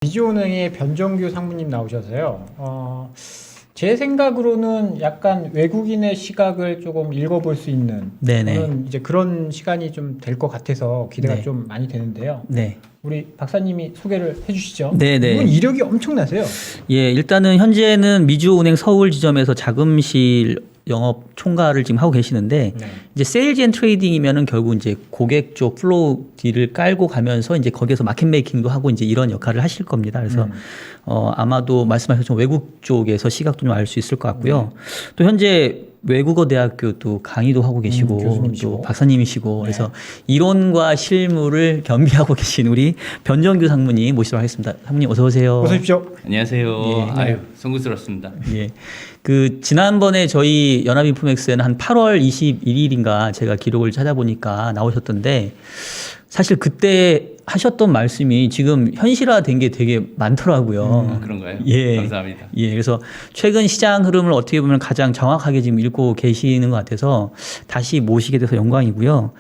미주은행의 변정규 상무님 나오셔서요. 제 생각으로는 약간 외국인의 시각을 조금 읽어볼 수 있는 저는 이제 그런 시간이 좀 될 것 같아서 기대가 좀 많이 되는데요. 네. 우리 박사님이 소개를 해주시죠. 네네. 이분 이력이 엄청나세요. 예, 일단은 현재는 미주은행 서울 지점에서 자금실 영업 총괄을 지금 하고 계시는데 이제 세일즈 앤 트레이딩이면은 결국 이제 고객 쪽 플로우 딜을 깔고 가면서 이제 거기에서 마켓 메이킹도 하고 이제 이런 역할을 하실 겁니다. 그래서 아마도 말씀하셨던 외국 쪽에서 시각도 좀 알 수 있을 것 같고요. 또 현재 외국어 대학교도 강의도 하고 계시고 교수님이시고. 또 박사님이시고 그래서 이론과 실무를 겸비하고 계신 우리 변정규 상무님 모시도록 하겠습니다. 상무님 어서 오세요. 어서 오십시오. 안녕하세요. 예. 아유, 송구스럽습니다. 예. 그 지난번에 저희 연합인포맥스에는 한 8월 21일인가 제가 기록을 찾아보니까 나오셨던데 사실 그때 하셨던 말씀이 지금 현실화된 게 되게 많더라고요. 그런가요? 예. 감사합니다. 예. 그래서 최근 시장 흐름을 어떻게 보면 가장 정확하게 지금 읽고 계시는 것 같아서 다시 모시게 돼서 영광이고요.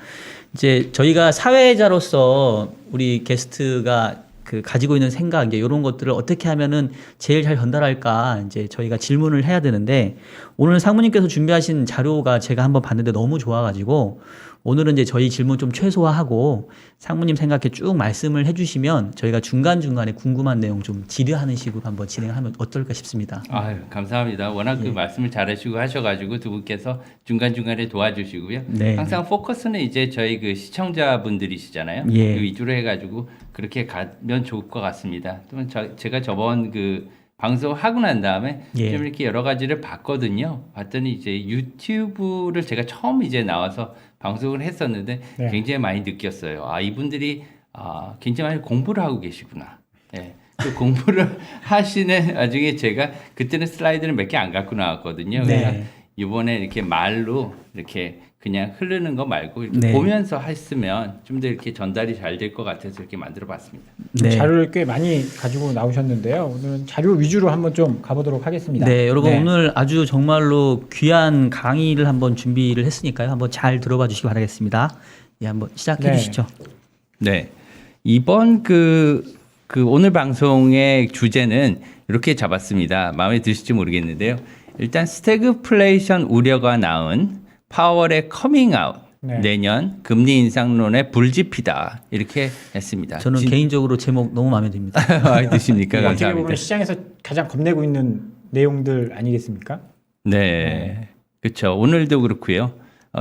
이제 저희가 사회자로서 우리 게스트가 그 가지고 있는 생각 이제 이런 것들을 어떻게 하면은 제일 잘 전달할까 이제 저희가 질문을 해야 되는데 오늘 상무님께서 준비하신 자료가 제가 한번 봤는데 너무 좋아가지고 오늘은 이제 저희 질문 좀 최소화하고 상무님 생각에 쭉 말씀을 해주시면 저희가 중간중간에 궁금한 내용 좀 질의하는 식으로 한번 진행하면 어떨까 싶습니다. 아유, 감사합니다. 워낙 그 말씀을 잘하시고 하셔가지고 두 분께서 중간중간에 도와주시고요. 네. 항상 포커스는 이제 저희 그 시청자분들이시잖아요. 예. 그 위주로 해가지고 그렇게 가면 좋을 것 같습니다. 또 제가 저번 그 방송하고 난 다음에 예. 좀 이렇게 여러 가지를 봤거든요. 봤더니 이제 유튜브를 제가 처음 이제 나와서 방송을 했었는데 네. 굉장히 많이 느꼈어요. 아, 이분들이 굉장히 많이 공부를 하고 계시구나. 예. 그 공부를 하시는 와중에 제가 그때는 슬라이드를 몇 개 안 갖고 나왔거든요. 네. 그래서 이번에 이렇게 말로 이렇게 그냥 흐르는 거 말고 이렇게 네. 보면서 했으면 좀 더 이렇게 전달이 잘 될 것 같아서 이렇게 만들어 봤습니다. 네. 자료를 꽤 많이 가지고 나오셨는데요. 오늘은 자료 위주로 한번 좀 가보도록 하겠습니다. 네, 여러분 오늘 아주 정말로 귀한 강의를 한번 준비를 했으니까요. 한번 잘 들어봐 주시기 바라겠습니다. 예, 한번 시작해 네. 주시죠. 네. 이번 그 오늘 방송의 주제는 이렇게 잡았습니다. 마음에 드실지 모르겠는데요. 일단 스태그플레이션 우려가 낳은 파월의 커밍아웃. 네. 내년 금리 인상론의 불지피다. 이렇게 했습니다. 저는 개인적으로 제목 너무 마음에 듭니다. 마음에 드십니까? 어떻게 감사합니다. 보면 시장에서 가장 겁내고 있는 내용들 아니겠습니까? 네. 그렇죠. 오늘도 그렇고요.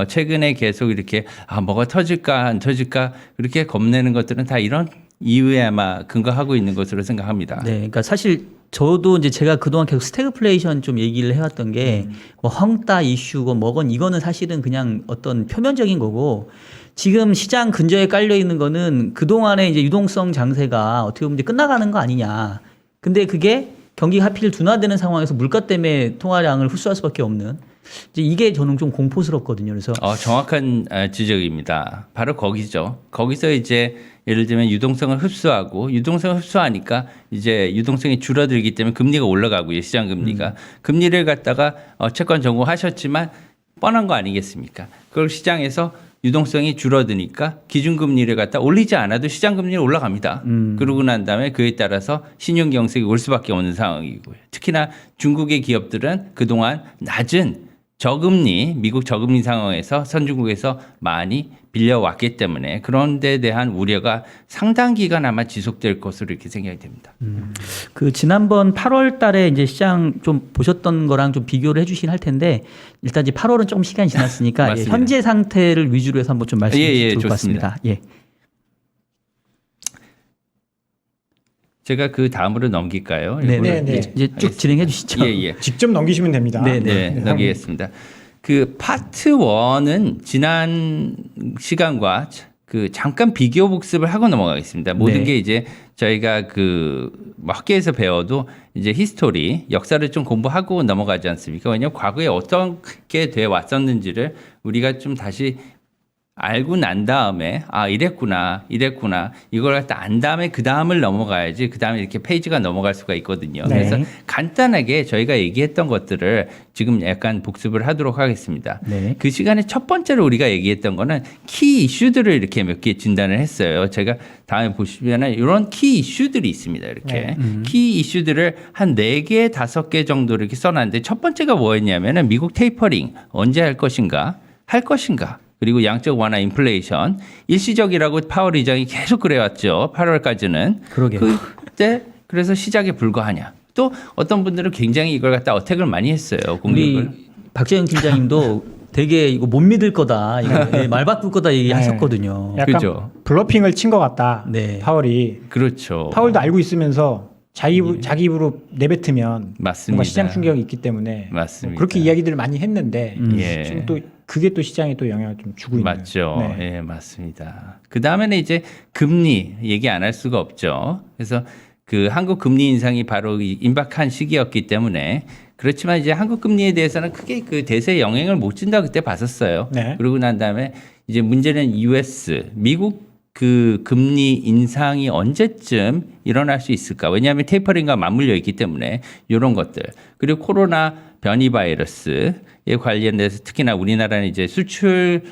최근에 계속 이렇게 뭐가 터질까 안 터질까 그렇게 겁내는 것들은 다 이런 이유에 아마 근거하고 있는 것으로 생각합니다. 네, 그러니까 사실 저도 이제 제가 그동안 계속 스태그플레이션 좀 얘기를 해왔던 게 뭐 헝따 이슈고 뭐건 이거는 사실은 그냥 어떤 표면적인 거고 지금 시장 근저에 깔려 있는 거는 그동안에 이제 유동성 장세가 어떻게 보면 이제 끝나가는 거 아니냐. 근데 그게 경기가 하필 둔화되는 상황에서 물가 때문에 통화량을 흡수할 수밖에 없는 이제 이게 저는 좀 공포스럽거든요. 그래서 정확한 지적입니다. 바로 거기죠. 거기서 이제 예를 들면 유동성을 흡수하고 유동성을 흡수하니까 이제 유동성이 줄어들기 때문에 금리가 올라가고요. 시장 금리가. 금리를 갖다가 채권 전공하셨지만 뻔한 거 아니겠습니까? 그걸 시장에서 유동성이 줄어드니까 기준금리를 갖다 올리지 않아도 시장금리는 올라갑니다. 그러고 난 다음에 그에 따라서 신용경색이 올 수밖에 없는 상황이고요. 특히나 중국의 기업들은 그동안 낮은 저금리, 미국 저금리 상황에서 선진국에서 많이 빌려왔기 때문에 그런 데 대한 우려가 상당 기간 아마 지속될 것으로 이렇게 생각이 됩니다. 그 지난번 8월 달에 이제 시장 좀 보셨던 거랑 좀 비교를 해주시긴 할 텐데 일단 이제 8월은 조금 시간이 지났으니까 예, 맞습니다. 현재 상태를 위주로 해서 한번 좀 말씀해 주시면 좋을 것 좋습니다. 같습니다. 예. 제가 그 다음으로 넘길까요? 네, 네. 이제 쭉 진행해 주시죠. 예. 직접 넘기시면 됩니다. 네. 넘기겠습니다. 그 파트 1은 지난 시간과 그 잠깐 비교 복습을 하고 넘어가겠습니다. 모든 네. 게 이제 저희가 그 학교에서 배워도 이제 히스토리, 역사를 좀 공부하고 넘어가지 않습니까? 왜냐하면 과거에 어떻게 돼 왔었는지를 우리가 좀 다시 알고 난 다음에 이랬구나 이걸 갖다 안 다음에 그 다음을 넘어가야지 그 다음에 이렇게 페이지가 넘어갈 수가 있거든요. 네. 그래서 간단하게 저희가 얘기했던 것들을 지금 약간 복습을 하도록 하겠습니다. 네. 그 시간에 첫 번째로 우리가 얘기했던 거는 키 이슈들을 이렇게 몇 개 진단을 했어요. 제가 다음에 보시면은 이런 키 이슈들이 있습니다. 이렇게 키 이슈들을 한 4개, 5개 정도 이렇게 써놨는데 첫 번째가 뭐였냐면은 미국 테이퍼링 언제 할 것인가 그리고 양적 완화 인플레이션 일시적이라고 파월 의장이 계속 그래왔죠. 8월까지는. 그러게요. 그때 그래서 시작에 불과하냐. 또 어떤 분들은 굉장히 이걸 갖다 어택을 많이 했어요. 공격을. 우리 박재영 팀장님도 되게 이거 못 믿을 거다, 이거 말 바꿀 거다 얘기하셨거든요. 약간 그죠. 블러핑을 친 것 같다. 네. 파월이. 그렇죠. 파월도 알고 있으면서 자기 입으로 내뱉으면 맞습니다. 뭔가 시장 충격이 있기 때문에 맞습니다. 그렇게 이야기들을 많이 했는데 예. 지금 또 그게 또 시장에 또 영향을 좀 주고 있는. 맞죠. 네. 예, 맞습니다. 그 다음에는 이제 금리 얘기 안 할 수가 없죠. 그래서 그 한국 금리 인상이 바로 이 임박한 시기였기 때문에 그렇지만 이제 한국 금리에 대해서는 크게 그 대세에 영향을 못 준다 그때 봤었어요. 네. 그러고 난 다음에 이제 문제는 미국 그 금리 인상이 언제쯤 일어날 수 있을까? 왜냐하면 테이퍼링과 맞물려 있기 때문에 이런 것들 그리고 코로나 변이 바이러스에 관련돼서 특히나 우리나라는 이제 수출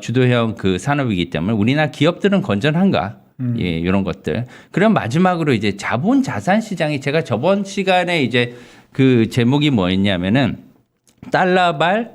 주도형 그 산업이기 때문에 우리나라 기업들은 건전한가? 예, 이런 것들. 그럼 마지막으로 이제 자본 자산 시장이 제가 저번 시간에 이제 그 제목이 뭐였냐면은 달러발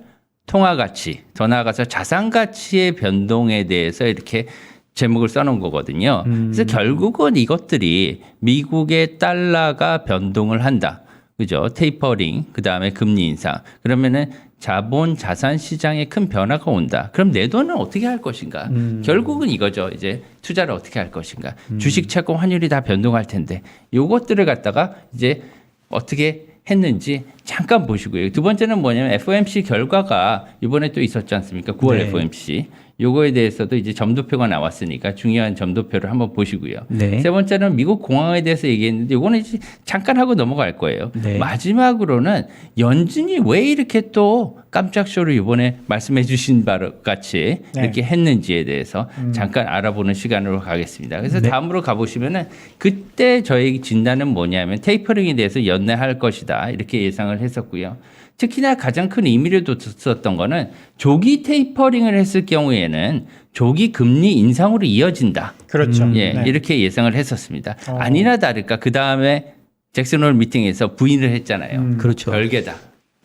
통화 가치, 더 나아가서 자산 가치의 변동에 대해서 이렇게 제목을 써놓은 거거든요. 그래서 결국은 이것들이 미국의 달러가 변동을 한다. 그죠? 테이퍼링, 그 다음에 금리 인상. 그러면은 자본 자산 시장에 큰 변화가 온다. 그럼 내 돈은 어떻게 할 것인가? 결국은 이거죠. 이제 투자를 어떻게 할 것인가? 주식, 채권, 환율이 다 변동할 텐데 요것들을 갖다가 이제 어떻게 했는지 잠깐 보시고요. 두 번째는 뭐냐면 FOMC 결과가 이번에 또 있었지 않습니까? 9월 네. FOMC. 요거에 대해서도 이제 점도표가 나왔으니까 중요한 점도표를 한번 보시고요. 네. 세 번째는 미국 공항에 대해서 얘기했는데 요거는 이제 잠깐 하고 넘어갈 거예요. 네. 마지막으로는 연준이 왜 이렇게 또 깜짝 쇼를 이번에 말씀해 주신 바로 같이 네. 이렇게 했는지에 대해서 잠깐 알아보는 시간으로 가겠습니다. 그래서 네. 다음으로 가보시면은 그때 저희 진단은 뭐냐면 테이퍼링에 대해서 연내할 것이다 이렇게 예상을 했었고요. 특히나 가장 큰 의미를 뒀었던 거는 조기 테이퍼링을 했을 경우에는 조기 금리 인상으로 이어진다. 그렇죠. 예, 네. 이렇게 예상을 했었습니다. 아니나 다를까 그 다음에 잭슨홀 미팅에서 부인을 했잖아요. 그렇죠. 별개다.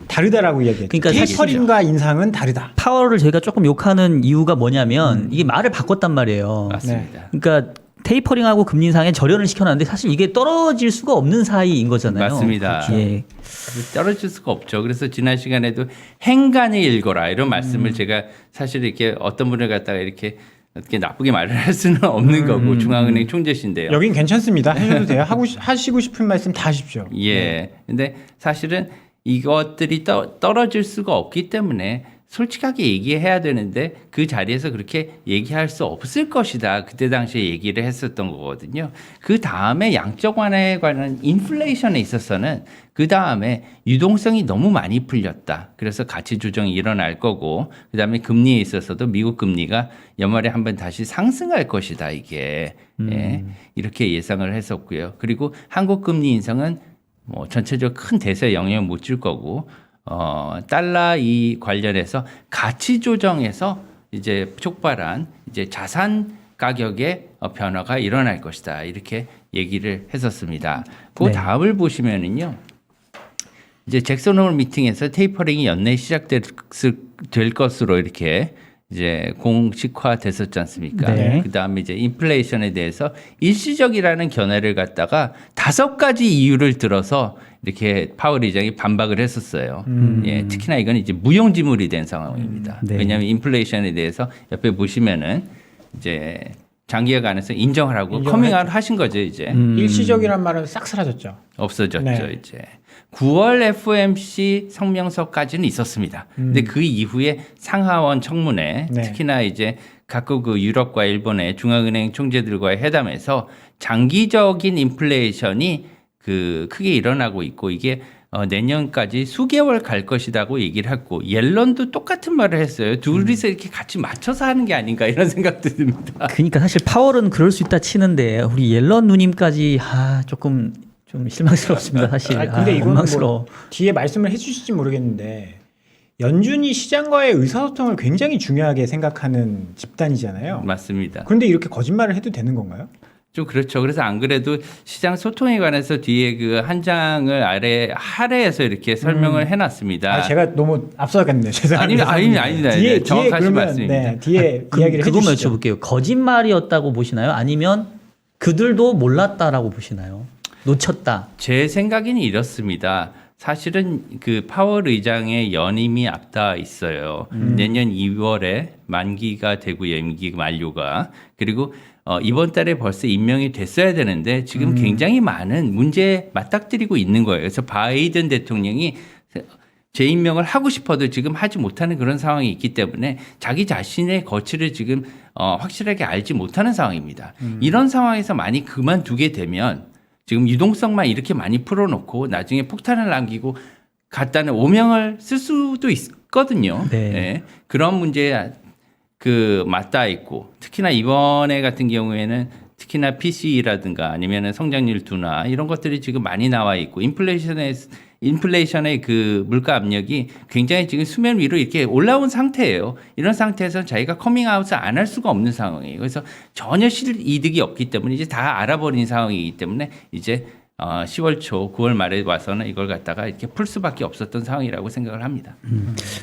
다르다라고 이야기했죠. 그러니까 테이퍼링과 인상은 다르다. 파월을 저희가 조금 욕하는 이유가 뭐냐면 이게 말을 바꿨단 말이에요. 맞습니다. 그러니까 테이퍼링하고 금리 인상에 절연을 시켜놨는데 사실 이게 떨어질 수가 없는 사이인 거잖아요. 맞습니다. 예. 떨어질 수가 없죠. 그래서 지난 시간에도 행간에 읽어라 이런 말씀을 제가 사실 이렇게 어떤 분을 갖다가 이렇게 어떻게 나쁘게 말을 할 수는 없는 거고 중앙은행 총재신데요. 여긴 괜찮습니다. 하셔도 돼요. 하시고 싶은 말씀 다 하십시오. 예. 근데 사실은 이것들이 떨어질 수가 없기 때문에 솔직하게 얘기해야 되는데 그 자리에서 그렇게 얘기할 수 없을 것이다. 그때 당시에 얘기를 했었던 거거든요. 그 다음에 양적 완화에 관한 인플레이션에 있어서는 그 다음에 유동성이 너무 많이 풀렸다. 그래서 가치 조정이 일어날 거고 그 다음에 금리에 있어서도 미국 금리가 연말에 한번 다시 상승할 것이다. 이게 예, 이렇게 예상을 했었고요. 그리고 한국 금리 인상은 뭐 전체적으로 큰 대세에 영향을 못 줄 거고 달러 이 관련해서 가치 조정에서 이제 촉발한 이제 자산 가격의 변화가 일어날 것이다. 이렇게 얘기를 했었습니다. 그 네. 다음을 보시면은요. 이제 잭슨홀 미팅에서 테이퍼링이 연내 시작될 것으로 이렇게 이제 공식화 됐었지 않습니까? 네. 그 다음에 이제 인플레이션에 대해서 일시적이라는 견해를 갖다가 5가지 이유를 들어서 이렇게 파월 의장이 반박을 했었어요. 예, 특히나 이건 이제 무용지물이 된 상황입니다. 네. 왜냐하면 인플레이션에 대해서 옆에 보시면은 이제 장기화가 안에서 인정을 하고 커밍아웃 하신 거죠, 이제. 일시적이란 말은 싹 사라졌죠. 없어졌죠, 네. 이제. 9월 FOMC 성명서까지는 있었습니다. 근데 그 이후에 상하원 청문회, 네. 특히나 이제 각국 그 유럽과 일본의 중앙은행 총재들과의 회담에서 장기적인 인플레이션이 그 크게 일어나고 있고 이게 내년까지 수개월 갈 것이라고 얘기를 했고 옐런도 똑같은 말을 했어요. 둘이서 이렇게 같이 맞춰서 하는 게 아닌가 이런 생각도 듭니다. 그러니까 사실 파월은 그럴 수 있다 치는데 우리 옐런 누님까지 조금 좀 실망스럽습니다. 사실. 근데 이거는 원망스러워. 뭐 뒤에 말씀을 해주실지 모르겠는데 연준이 시장과의 의사소통을 굉장히 중요하게 생각하는 집단이잖아요. 맞습니다. 그런데 이렇게 거짓말을 해도 되는 건가요? 좀 그렇죠. 그래서 안 그래도 시장 소통에 관해서 뒤에 그 한 장을 하래에서 이렇게 설명을 해놨습니다. 제가 너무 앞서갔네요. 죄송합니다. 아닙니다. 뒤에 정확하신 그러면 말씀입니다. 네, 뒤에 이야기를 그거만 해주시죠. 여쭤볼게요. 거짓말이었다고 보시나요? 아니면 그들도 몰랐다라고 보시나요? 놓쳤다. 제 생각에는 이렇습니다. 사실은 그 파월 의장의 연임이 앞다 있어요. 내년 2월에 만기가 되고 임기 만료가 그리고 이번 달에 벌써 임명이 됐어야 되는데 지금 굉장히 많은 문제에 맞닥뜨리고 있는 거예요. 그래서 바이든 대통령이 재임명을 하고 싶어도 지금 하지 못하는 그런 상황이 있기 때문에 자기 자신의 거취를 지금 확실하게 알지 못하는 상황입니다. 이런 상황에서 많이 그만두게 되면 지금 유동성만 이렇게 많이 풀어놓고 나중에 폭탄을 남기고 갖다는 오명을 쓸 수도 있거든요. 네. 네. 그런 문제에 맞닿아 있고 특히나 이번에 같은 경우에는 특히나 PCE라든가 아니면은 성장률 둔화 이런 것들이 지금 많이 나와 있고 인플레이션의 그 물가 압력이 굉장히 지금 수면 위로 이렇게 올라온 상태예요. 이런 상태에서 자기가 커밍아웃을 안 할 수가 없는 상황이에요. 그래서 전혀 실이득이 없기 때문에 이제 다 알아버린 상황이기 때문에 이제 10월 초, 9월 말에 와서는 이걸 갖다가 이렇게 풀 수밖에 없었던 상황이라고 생각을 합니다.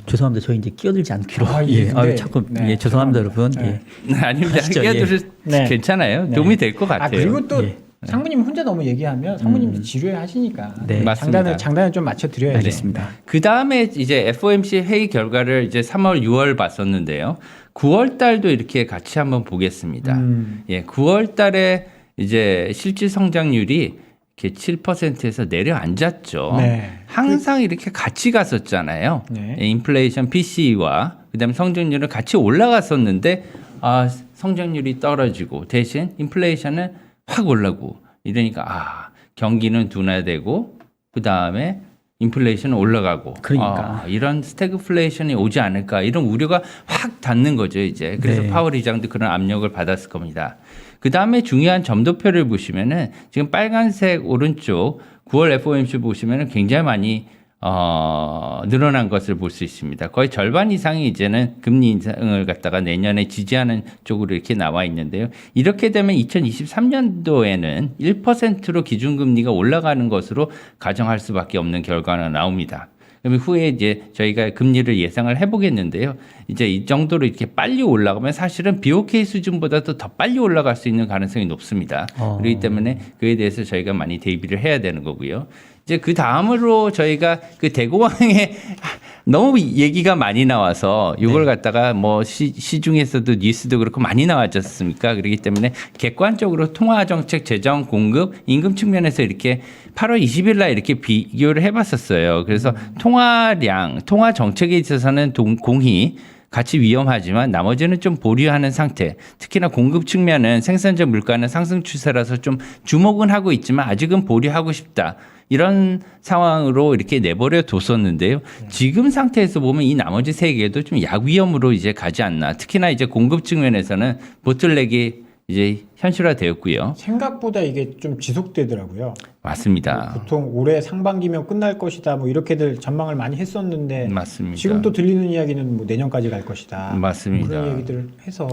죄송합니다. 저희 이제 끼어들지 않기로. 근데, 자꾸 네, 죄송합니다, 여러분. 네. 아닙니다. 하시죠, 끼어들 네. 괜찮아요. 네. 도움이 될 것 같아요. 그리고 또 상무님 혼자 너무 얘기하면 상무님이 지루해 하시니까 네. 맞습니다. 장단을 좀 맞춰 드려야죠. 알겠습니다. 그 다음에 이제 FOMC 회의 결과를 이제 3월, 6월 봤었는데요. 9월 달도 이렇게 같이 한번 보겠습니다. 9월 달에 이제 실질 성장률이 이렇게 7%에서 내려앉았죠. 네. 항상 이렇게 같이 갔었잖아요. 네. 인플레이션 PCE와 그다음에 성장률은 같이 올라갔었는데 성장률이 떨어지고 대신 인플레이션은 확 올라고 이러니까 경기는 둔화되고 그다음에 인플레이션은 올라가고 그러니까. 이런 스태그플레이션이 오지 않을까 이런 우려가 확 닿는 거죠 이제. 그래서 네. 파월 의장도 그런 압력을 받았을 겁니다. 그다음에 중요한 점도표를 보시면은 지금 빨간색 오른쪽 9월 FOMC 보시면은 굉장히 많이 늘어난 것을 볼 수 있습니다. 거의 절반 이상이 이제는 금리 인상을 갖다가 내년에 지지하는 쪽으로 이렇게 나와 있는데요. 이렇게 되면 2023년도에는 1%로 기준금리가 올라가는 것으로 가정할 수밖에 없는 결과가 나옵니다. 그럼 후에 이제 저희가 금리를 예상을 해보겠는데요. 이제 이 정도로 이렇게 빨리 올라가면 사실은 BOK 수준보다도 더 빨리 올라갈 수 있는 가능성이 높습니다. 그렇기 때문에 그에 대해서 저희가 많이 대비를 해야 되는 거고요. 이제 그 다음으로 저희가 그 대공황에 너무 얘기가 많이 나와서 이걸 갖다가 뭐 시중에서도 뉴스도 그렇고 많이 나왔지 않습니까? 그렇기 때문에 객관적으로 통화정책, 재정, 공급, 임금 측면에서 이렇게 8월 20일 날 이렇게 비교를 해봤었어요. 그래서 통화량, 통화 정책에 있어서는 공히 같이 위험하지만 나머지는 좀 보류하는 상태. 특히나 공급 측면은 생산자 물가는 상승 추세라서 좀 주목은 하고 있지만 아직은 보류하고 싶다. 이런 상황으로 이렇게 내버려 뒀었는데요. 지금 상태에서 보면 이 나머지 세 개도 좀 약위험으로 이제 가지 않나. 특히나 이제 공급 측면에서는 보틀렉이 이제 현실화되었고요. 생각보다 이게 좀 지속되더라고요. 맞습니다. 보통 올해 상반기면 끝날 것이다. 뭐 이렇게들 전망을 많이 했었는데 맞습니다. 지금 또 들리는 이야기는 뭐 내년까지 갈 것이다. 맞습니다. 그런 얘기들을 해서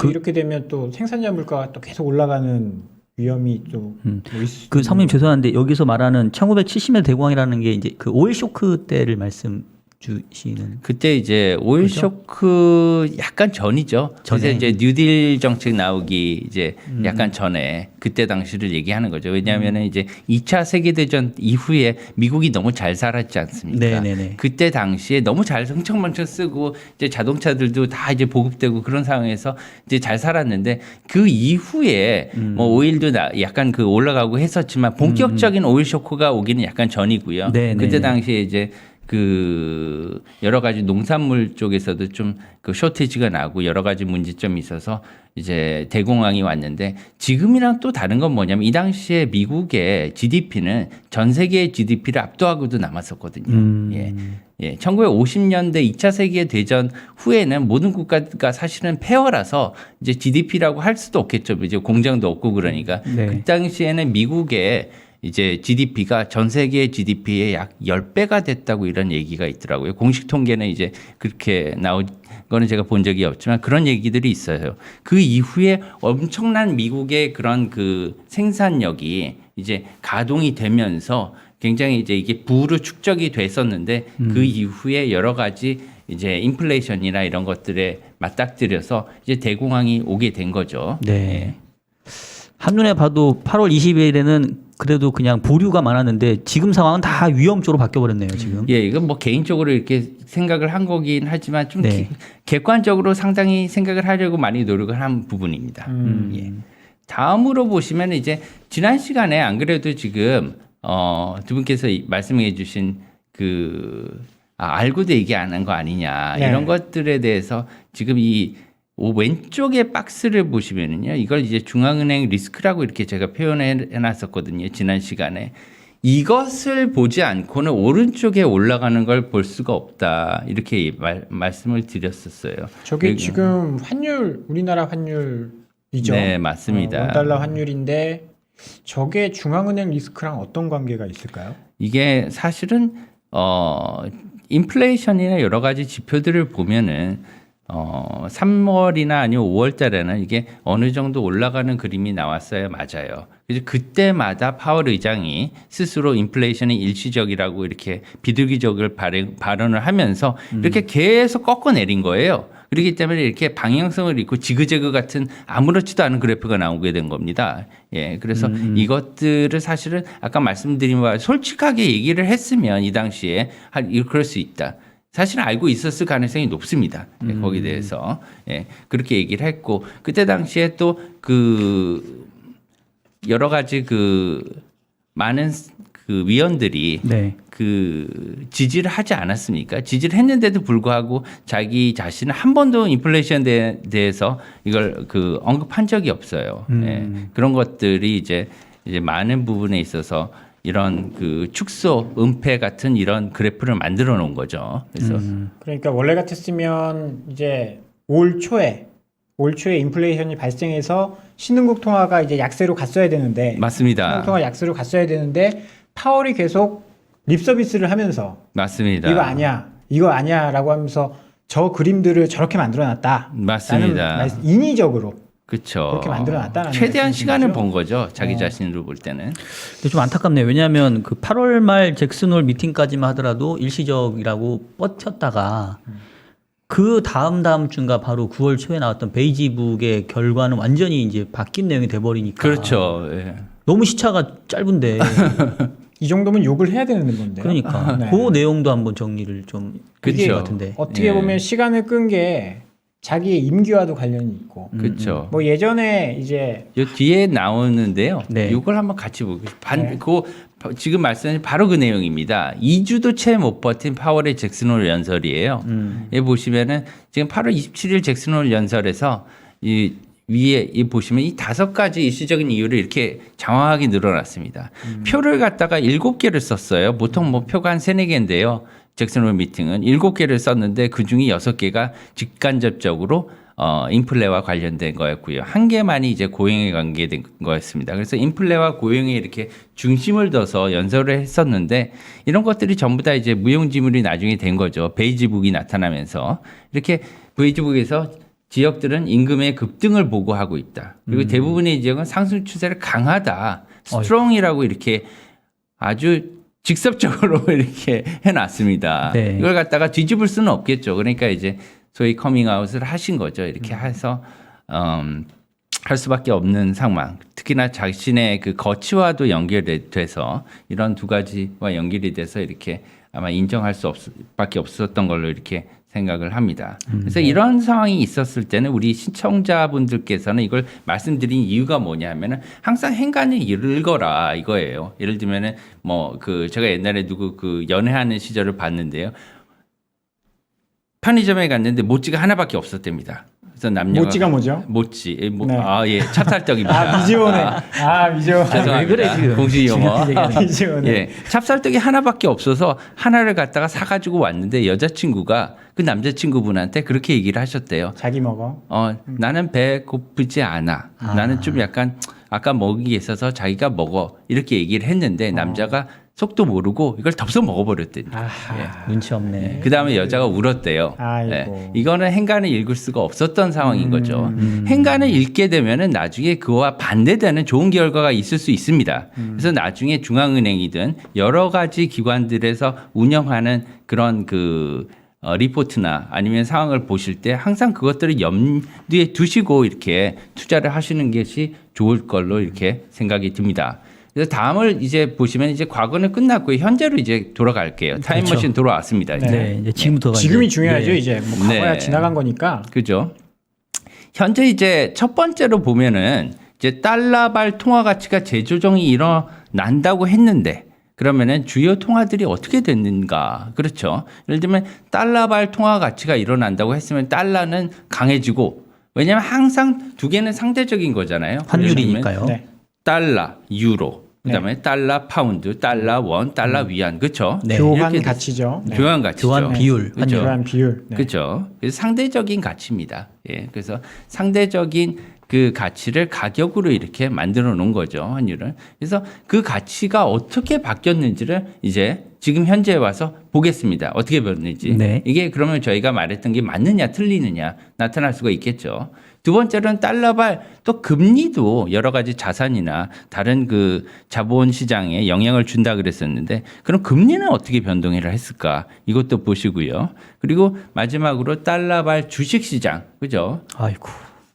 이렇게 되면 또 생산자 물가가 또 계속 올라가는 위험이 또 뭐 있을 그 사모님 죄송한데 여기서 말하는 1970년 대공황이라는 게 이제 그 오일 쇼크 때를 말씀 주시는. 그때 이제 오일 쇼크 약간 전이죠. 그래서 이제 뉴딜 정책 나오기 이제 약간 전에 그때 당시를 얘기하는 거죠. 왜냐하면은 이제 2차 세계대전 이후에 미국이 너무 잘 살았지 않습니까? 네네네. 그때 당시에 너무 잘 흥청망청 쓰고 이제 자동차들도 다 이제 보급되고 그런 상황에서 이제 잘 살았는데 그 이후에 뭐 오일도 약간 그 올라가고 했었지만 본격적인 오일 쇼크가 오기는 약간 전이고요. 네네네. 그때 당시에 이제 그 여러 가지 농산물 쪽에서도 좀 그 쇼티지가 나고 여러 가지 문제점이 있어서 이제 대공황이 왔는데 지금이랑 또 다른 건 뭐냐면 이 당시에 미국의 GDP는 전 세계의 GDP를 압도하고도 남았었거든요. 예, 1950년대 2차 세계 대전 후에는 모든 국가가 사실은 폐허라서 이제 GDP라고 할 수도 없겠죠. 이제 공장도 없고 그러니까 네. 그 당시에는 미국의 이제 GDP가 전 세계 GDP의 약 10배가 됐다고 이런 얘기가 있더라고요. 공식 통계는 이제 그렇게 나온 거는 제가 본 적이 없지만 그런 얘기들이 있어요. 그 이후에 엄청난 미국의 그런 그 생산력이 이제 가동이 되면서 굉장히 이제 이게 부로 축적이 됐었는데 그 이후에 여러 가지 이제 인플레이션이나 이런 것들에 맞닥뜨려서 이제 대공황이 오게 된 거죠. 네. 예. 한눈에 봐도 8월 20일에는 그래도 그냥 보류가 많았는데 지금 상황은 다 위험 쪽으로 바뀌어 버렸네요, 지금. 예, 이건 뭐 개인적으로 이렇게 생각을 한 거긴 하지만 좀 네. 객관적으로 상당히 생각을 하려고 많이 노력을 한 부분입니다. 예. 다음으로 보시면 이제 지난 시간에 안 그래도 지금 두 분께서 말씀해 주신 그 알고도 얘기 안 한 거 아니냐 네. 이런 것들에 대해서 지금 이 왼쪽의 박스를 보시면은요, 이걸 이제 중앙은행 리스크라고 이렇게 제가 표현해 놨었거든요. 지난 시간에. 이것을 보지 않고는 오른쪽에 올라가는 걸 볼 수가 없다. 이렇게 말씀을 드렸었어요. 저게 여기- 지금 환율, 우리나라 환율이죠. 네, 맞습니다. 원달러 환율인데 저게 중앙은행 리스크랑 어떤 관계가 있을까요? 이게 사실은 인플레이션이나 여러 가지 지표들을 보면은 3월이나 아니면 5월 달에는 이게 어느 정도 올라가는 그림이 나왔어요. 맞아요. 그래서 그때마다 파월 의장이 스스로 인플레이션이 일시적이라고 이렇게 비둘기적을 발언을 하면서 이렇게 계속 꺾어내린 거예요. 그렇기 때문에 이렇게 방향성을 잃고 지그재그 같은 아무렇지도 않은 그래프가 나오게 된 겁니다. 예, 그래서 이것들을 사실은 아까 말씀드린 바와 솔직하게 얘기를 했으면 이 당시에 그럴 수 있다. 사실은 알고 있었을 가능성이 높습니다. 예, 거기에 대해서. 예, 그렇게 얘기를 했고, 그때 당시에 또 그 여러 가지 그 많은 그 위원들이 네. 그 지지를 하지 않았습니까? 지지를 했는데도 불구하고 자기 자신은 한 번도 인플레이션에 대해서 이걸 그 언급한 적이 없어요. 예, 그런 것들이 이제 많은 부분에 있어서 이런 그 축소, 은폐 같은 이런 그래프를 만들어 놓은 거죠. 그래서 그러니까 원래 같았으면 이제 올 초에 인플레이션이 발생해서 신흥국 통화가 이제 약세로 갔어야 되는데 맞습니다. 신흥국 통화 약세로 갔어야 되는데 파월이 계속 립 서비스를 하면서 맞습니다. 이거 아니야라고 하면서 저 그림들을 저렇게 만들어놨다. 맞습니다. 인위적으로 그렇죠. 그렇게 만들어놨다는 최대한 말씀이시죠? 시간을 번 거죠. 자기 자신으로 볼 때는. 근데 좀 안타깝네요. 왜냐하면 그 8월 말 잭슨홀 미팅까지만 하더라도 일시적이라고 버텼다가 그 다음 주인가 바로 9월 초에 나왔던 베이지북의 결과는 완전히 이제 바뀐 내용이 돼버리니까. 그렇죠. 예. 너무 시차가 짧은데. 이 정도면 욕을 해야 되는 건데요. 그러니까 네. 그 내용도 한번 정리를 좀 그쵸. 해야 될 것 같은데. 어떻게 예. 보면 시간을 끈 게 자기의 임기와도 관련이 있고 그렇죠. 뭐 예전에 이제 요 뒤에 나오는데요. 네. 이걸 한번 같이 보고 네. 지금 말씀하신 바로 그 내용입니다. 2주도 채 못 버틴 파월의 잭슨홀 연설이에요. 여기 보시면은 지금 8월 27일 잭슨홀 연설에서 이 위에 이 보시면 이 5가지 일시적인 이유를 이렇게 장황하게 늘어났습니다. 표를 갖다가 7개를 썼어요. 보통 뭐 표가 한 3, 4개인데요. 잭슨홀 미팅은 7개를 썼는데 그중에 6개가 직간접적으로 인플레와 관련된 거였고요. 1개만이 이제 고용에 관계된 거였습니다. 그래서 인플레와 고용에 이렇게 중심을 둬서 연설을 했었는데 이런 것들이 전부 다 이제 무용지물이 나중에 된 거죠. 베이지북이 나타나면서 이렇게 베이지북에서 지역들은 임금의 급등을 보고하고 있다. 그리고 대부분의 지역은 상승 추세를 강하다. 스트롱이라고 이렇게 아주 직접적으로 이렇게 해놨습니다. 네. 이걸 갖다가 뒤집을 수는 없겠죠. 그러니까 이제 소위 커밍아웃을 하신 거죠. 이렇게 해서 할 수밖에 없는 상황. 특히나 자신의 그 거치와도 연결돼서 이런 두 가지와 연결이 돼서 이렇게 아마 인정할 수밖에 없었던 걸로 이렇게 생각을 합니다. 그래서 이런 상황이 있었을 때는 우리 시청자분들께서는 이걸 말씀드린 이유가 뭐냐 하면은 항상 행간을 읽어라 이거예요. 예를 들면은 뭐 그 제가 옛날에 누구 그 연애하는 시절을 봤는데요. 편의점에 갔는데 모찌가 하나밖에 없었답니다. 그래서 남녀가 모찌가 뭐죠? 모찌, 네. 예, 찹쌀떡입니다. 미지원에. 미지원. 죄송합니다. 왜 그래, 지금? 공식 용어. 미지원에. 예, 찹쌀떡이 하나밖에 없어서 하나를 갖다가 사가지고 왔는데 여자친구가 그 남자친구분한테 그렇게 얘기를 하셨대요. 자기 먹어. 나는 배 고프지 않아. 나는 좀 약간 아까 먹은 게 있어서 자기가 먹어. 이렇게 얘기를 했는데 남자가 속도 모르고 이걸 덥석 먹어버렸대요. 눈치 없네. 그 다음에 여자가 울었대요. 아이고. 예, 이거는 행간을 읽을 수가 없었던 상황인 거죠. 행간을 읽게 되면은 나중에 그와 반대되는 좋은 결과가 있을 수 있습니다. 그래서 나중에 중앙은행이든 여러 가지 기관들에서 운영하는 그런 그 리포트나 아니면 상황을 보실 때 항상 그것들을 염두에 두시고 이렇게 투자를 하시는 것이 좋을 걸로 이렇게 생각이 듭니다. 그래서 다음을 이제 보시면 이제 과거는 끝났고요. 현재로 이제 돌아갈게요. 타임머신 돌아왔습니다. 이제. 네, 이제 지금부터가 지금이 이제, 중요하죠. 네. 이제 뭐 과거야 네. 지나간 거니까. 그죠? 현재 이제 첫 번째로 보면은 이제 달러발 통화 가치가 재조정이 일어난다고 했는데 그러면은 주요 통화들이 어떻게 됐는가? 그렇죠. 예를 들면 달러발 통화 가치가 일어난다고 했으면 달러는 강해지고 왜냐하면 항상 두 개는 상대적인 거잖아요. 환율이니까요. 네. 달러, 유로, 그다음에 달러, 파운드, 달러, 원, 달러, 위안, 그렇죠? 네. 교환 이렇게 가치죠. 네. 교환 가치죠. 교환 비율, 그렇죠. 교환 비율. 네. 그렇죠. 그래서 상대적인 가치입니다. 예, 그래서 상대적인 그 가치를 가격으로 이렇게 만들어 놓은 거죠, 환율은. 그래서 그 가치가 어떻게 바뀌었는지를 이제 지금 현재에 와서 보겠습니다. 어떻게 변했는지. 네. 이게 그러면 저희가 말했던 게 맞느냐 틀리느냐 나타날 수가 있겠죠. 두 번째로는 달러발 또 금리도 여러 가지 자산이나 다른 그 자본 시장에 영향을 준다 그랬었는데 그럼 금리는 어떻게 변동을 했을까 이것도 보시고요. 그리고 마지막으로 달러발 주식 시장, 그죠? 아이고.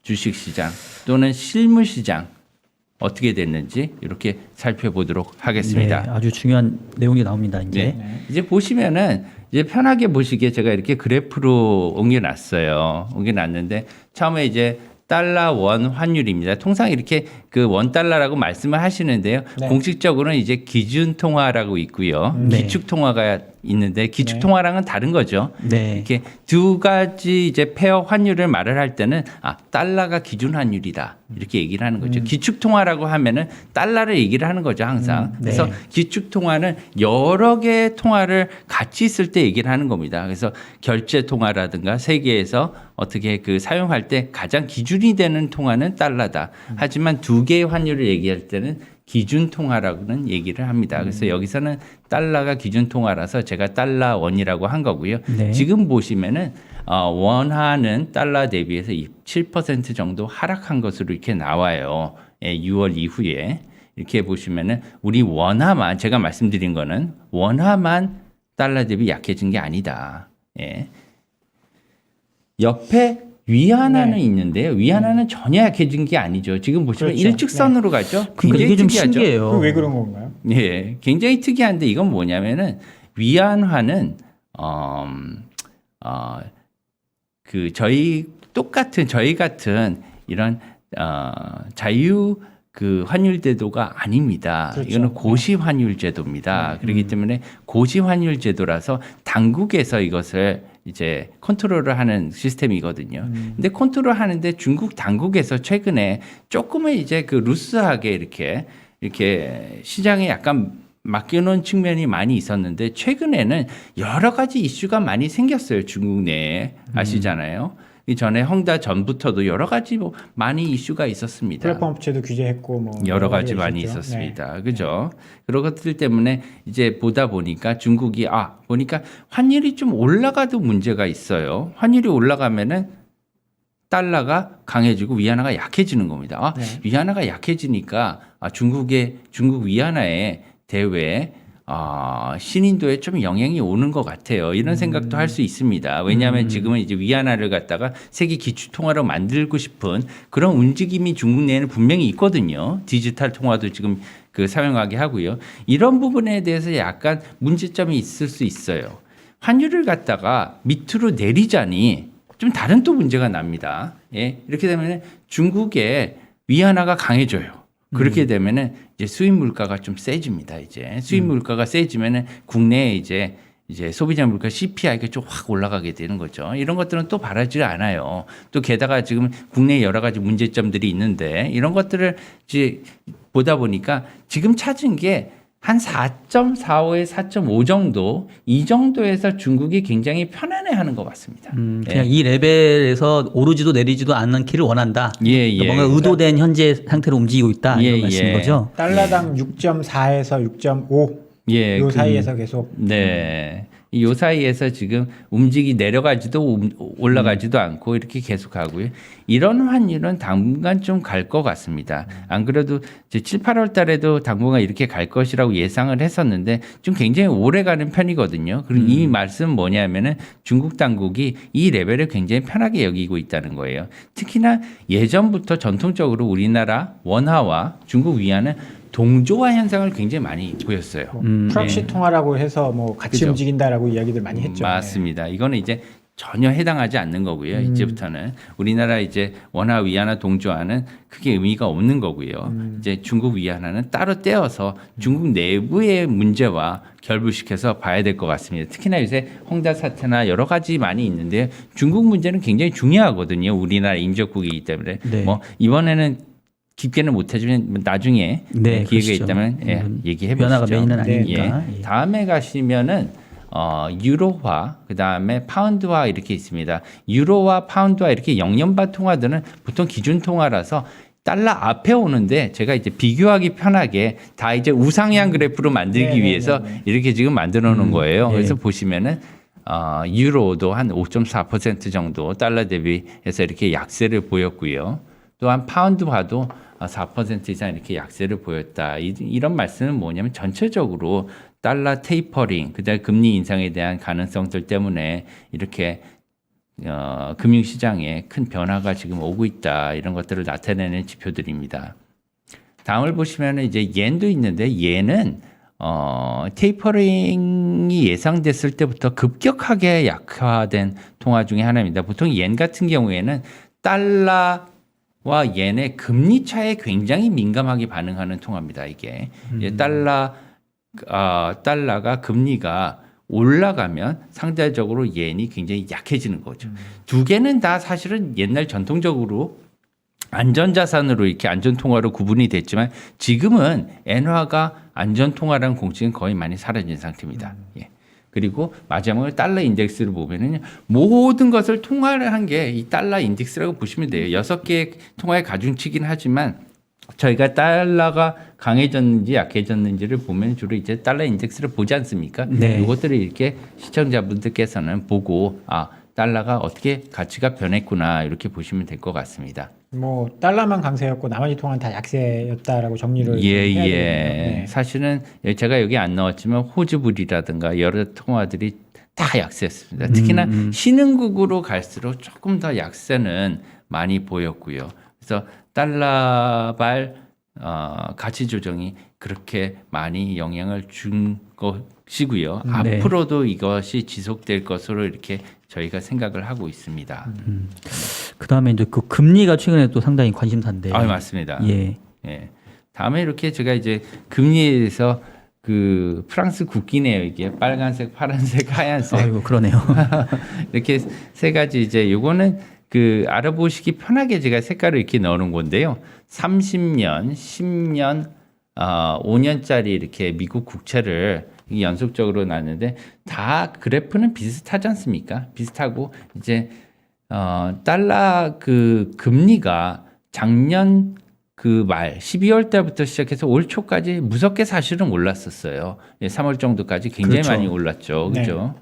주식 시장 또는 실물 시장 어떻게 됐는지 이렇게 살펴보도록 하겠습니다. 네, 아주 중요한 내용이 나옵니다. 이제. 네. 이제 보시면은 이제 편하게 보시기에 제가 이렇게 그래프로 옮겨놨어요. 옮겨놨는데 처음에 이제 달러 원 환율입니다. 통상 이렇게 그 원 달러라고 말씀을 하시는데요. 네. 공식적으로는 이제 기준 통화라고 있고요. 네. 기축 통화가 있는데 기축 통화랑은 다른 거죠. 네. 이렇게 두 가지 이제 페어 환율을 말을 할 때는 달러가 기준 환율이다 이렇게 얘기를 하는 거죠. 기축 통화라고 하면은 달러를 얘기를 하는 거죠 항상. 네. 그래서 기축 통화는 여러 개의 통화를 같이 있을 때 얘기를 하는 겁니다. 그래서 결제 통화라든가 세계에서 어떻게 그 사용할 때 가장 기준이 되는 통화는 달러다. 하지만 두 개의 환율을 얘기할 때는 기준 통화라고는 얘기를 합니다. 그래서 여기서는 달러가 기준 통화라서 제가 달러 원이라고 한 거고요. 네. 지금 보시면은 원화는 달러 대비해서 7% 정도 하락한 것으로 이렇게 나와요. 6월 이후에 이렇게 보시면은 우리 원화만 제가 말씀드린 거는 원화만 달러 대비 약해진 게 아니다. 예. 옆에 위안화는 네. 있는데요. 위안화는 전혀 약해진 게 아니죠. 지금 보시면 그렇죠. 일직선으로 가죠. 그러니까 굉장히 이게 좀 특이하죠. 신기해요. 그럼 왜 그런 건가요? 예, 굉장히 특이한데 이건 뭐냐면은 위안화는 그 저희 같은 이런 자유 그 환율 제도가 아닙니다. 그렇죠. 이거는 고시 환율 제도입니다. 그렇기 때문에 고시 환율 제도라서 당국에서 이것을 이제 컨트롤을 하는 시스템이거든요. 근데 컨트롤 하는데 중국 당국에서 최근에 조금은 이제 그 루스하게 이렇게 시장에 약간 맡겨놓은 측면이 많이 있었는데 최근에는 여러 가지 이슈가 많이 생겼어요. 중국 내에 아시잖아요. 이 전에 헝다 전부터도 여러 가지 뭐 많이 이슈가 있었습니다. 플랫폼 업체도 규제했고 뭐 여러 가지 가지가 많이 있었죠. 있었습니다. 네. 그죠? 그런 것들 때문에 이제 보다 보니까 중국이 보니까 환율이 좀 올라가도 문제가 있어요. 환율이 올라가면은 달러가 강해지고 위안화가 약해지는 겁니다. 네. 위안화가 약해지니까 중국 위안화의 대외 신인도에 좀 영향이 오는 것 같아요. 이런 생각도 할 수 있습니다. 왜냐하면 지금은 이제 위안화를 갖다가 세계 기축 통화로 만들고 싶은 그런 움직임이 중국 내에는 분명히 있거든요. 디지털 통화도 지금 사용하게 하고요. 이런 부분에 대해서 약간 문제점이 있을 수 있어요. 환율을 갖다가 밑으로 내리자니 좀 다른 또 문제가 납니다. 예, 이렇게 되면 중국의 위안화가 강해져요. 그렇게 되면은 이제 수입 물가가 좀 세집니다. 이제 수입 물가가 세지면은 국내에 이제 소비자 물가 CPI가 좀 확 올라가게 되는 거죠. 이런 것들은 또 바라지 않아요. 또 게다가 지금 국내에 여러 가지 문제점들이 있는데 이런 것들을 이제 보다 보니까 지금 찾은 게 한 4.45에 4.5 정도 이 정도에서 중국이 굉장히 편안해하는 것 같습니다. 그냥 이 레벨에서 오르지도 내리지도 않는 길을 원한다. 예, 그러니까 예. 뭔가 의도된 현재 상태로 움직이고 있다 예, 이런 말씀인 예. 거죠. 달러당 6.4에서 6.5 예, 요 사이에서 계속 네. 이 사이에서 지금 내려가지도 올라가지도 않고 이렇게 계속 하고요. 이런 환율은 당분간 좀 갈 것 같습니다. 안 그래도 이제 7, 8월 달에도 당분간 이렇게 갈 것이라고 예상을 했었는데 좀 굉장히 오래 가는 편이거든요. 그리고 이 말씀은 뭐냐면은 중국 당국이 이 레벨을 굉장히 편하게 여기고 있다는 거예요. 특히나 예전부터 전통적으로 우리나라 원화와 중국 위안은 동조화 현상을 굉장히 많이 보였어요. 프락시 통화라고 해서 뭐 같이 그죠. 움직인다라고 이야기들 많이 했죠. 맞습니다. 이거는 이제 전혀 해당하지 않는 거고요. 이제부터는 우리나라 이제 원화 위안화 동조화는 크게 의미가 없는 거고요. 이제 중국 위안화는 따로 떼어서 중국 내부의 문제와 결부시켜서 봐야 될 것 같습니다. 특히나 요새 홍다 사태나 여러 가지 많이 있는데 중국 문제는 굉장히 중요하거든요. 우리나라 인접국이기 때문에 네. 뭐 이번에는 깊게는 못해주면 나중에 네, 기회가 그러시죠. 있다면 얘기해 보시죠. 변화가 메인은 아니니까. 예. 예. 다음에 가시면은 유로화, 그 다음에 파운드화 이렇게 있습니다. 유로화, 파운드화 이렇게 영연바 통화들은 보통 기준 통화라서 달러 앞에 오는데 제가 이제 비교하기 편하게 다 이제 우상향 그래프로 만들기 위해서 이렇게 지금 만들어 놓은 거예요. 그래서 보시면은 유로도 한 5.4% 정도 달러 대비해서 이렇게 약세를 보였고요. 또한 파운드화도 4% 이상 이렇게 약세를 보였다. 이런 말씀은 뭐냐면 전체적으로 달러 테이퍼링, 그다음에 금리 인상에 대한 가능성들 때문에 이렇게 금융시장에 큰 변화가 지금 오고 있다. 이런 것들을 나타내는 지표들입니다. 다음을 보시면 이제 옌도 있는데 옌은 테이퍼링이 예상됐을 때부터 급격하게 약화된 통화 중에 하나입니다. 보통 옌 같은 경우에는 달러와 옌의 금리 차에 굉장히 민감하게 반응하는 통화입니다. 이게 이제 달러가 금리가 올라가면 상대적으로 옌이 굉장히 약해지는 거죠. 두 개는 다 사실은 옛날 전통적으로 안전자산으로 이렇게 안전통화로 구분이 됐지만 지금은 엔화가 안전통화라는 공식은 거의 많이 사라진 상태입니다. 예. 그리고 마지막으로 달러 인덱스를 보면은 모든 것을 통화를 한 게 이 달러 인덱스라고 보시면 돼요. 6개의 통화의 가중치긴 하지만 저희가 달러가 강해졌는지 약해졌는지를 보면 주로 이제 달러 인덱스를 보지 않습니까? 네. 이것들을 이렇게 시청자분들께서는 보고 달러가 어떻게 가치가 변했구나 이렇게 보시면 될 것 같습니다. 뭐 달러만 강세였고 나머지 통화는 다 약세였다라고 정리를 해야 되겠네요. 네. 사실은 제가 여기 안 넣었지만 호주불이라든가 여러 통화들이 다 약세였습니다. 특히나 신흥국으로 갈수록 조금 더 약세는 많이 보였고요. 그래서 달러발 가치 조정이 그렇게 많이 영향을 준 것이고요. 네. 앞으로도 이것이 지속될 것으로 이렇게 저희가 생각을 하고 있습니다. 그다음에 이제 그 금리가 최근에 또 상당히 관심사인데. 맞습니다. 예. 예. 다음에 이렇게 제가 이제 금리에 대해서 그 프랑스 국기네요. 이게 빨간색, 파란색, 하얀색. 아이고 그러네요. 이렇게 세 가지 이제 요거는 그 알아보시기 편하게 제가 색깔을 이렇게 넣어놓은 건데요. 30년, 10년, 5년짜리 이렇게 미국 국채를 연속적으로 놨는데 다 그래프는 비슷하지 않습니까? 비슷하고 이제 달러 그 금리가 작년 그 말 12월 달부터 시작해서 올 초까지 무섭게 사실은 올랐었어요. 3월 정도까지 굉장히 그렇죠. 많이 올랐죠. 네. 그죠?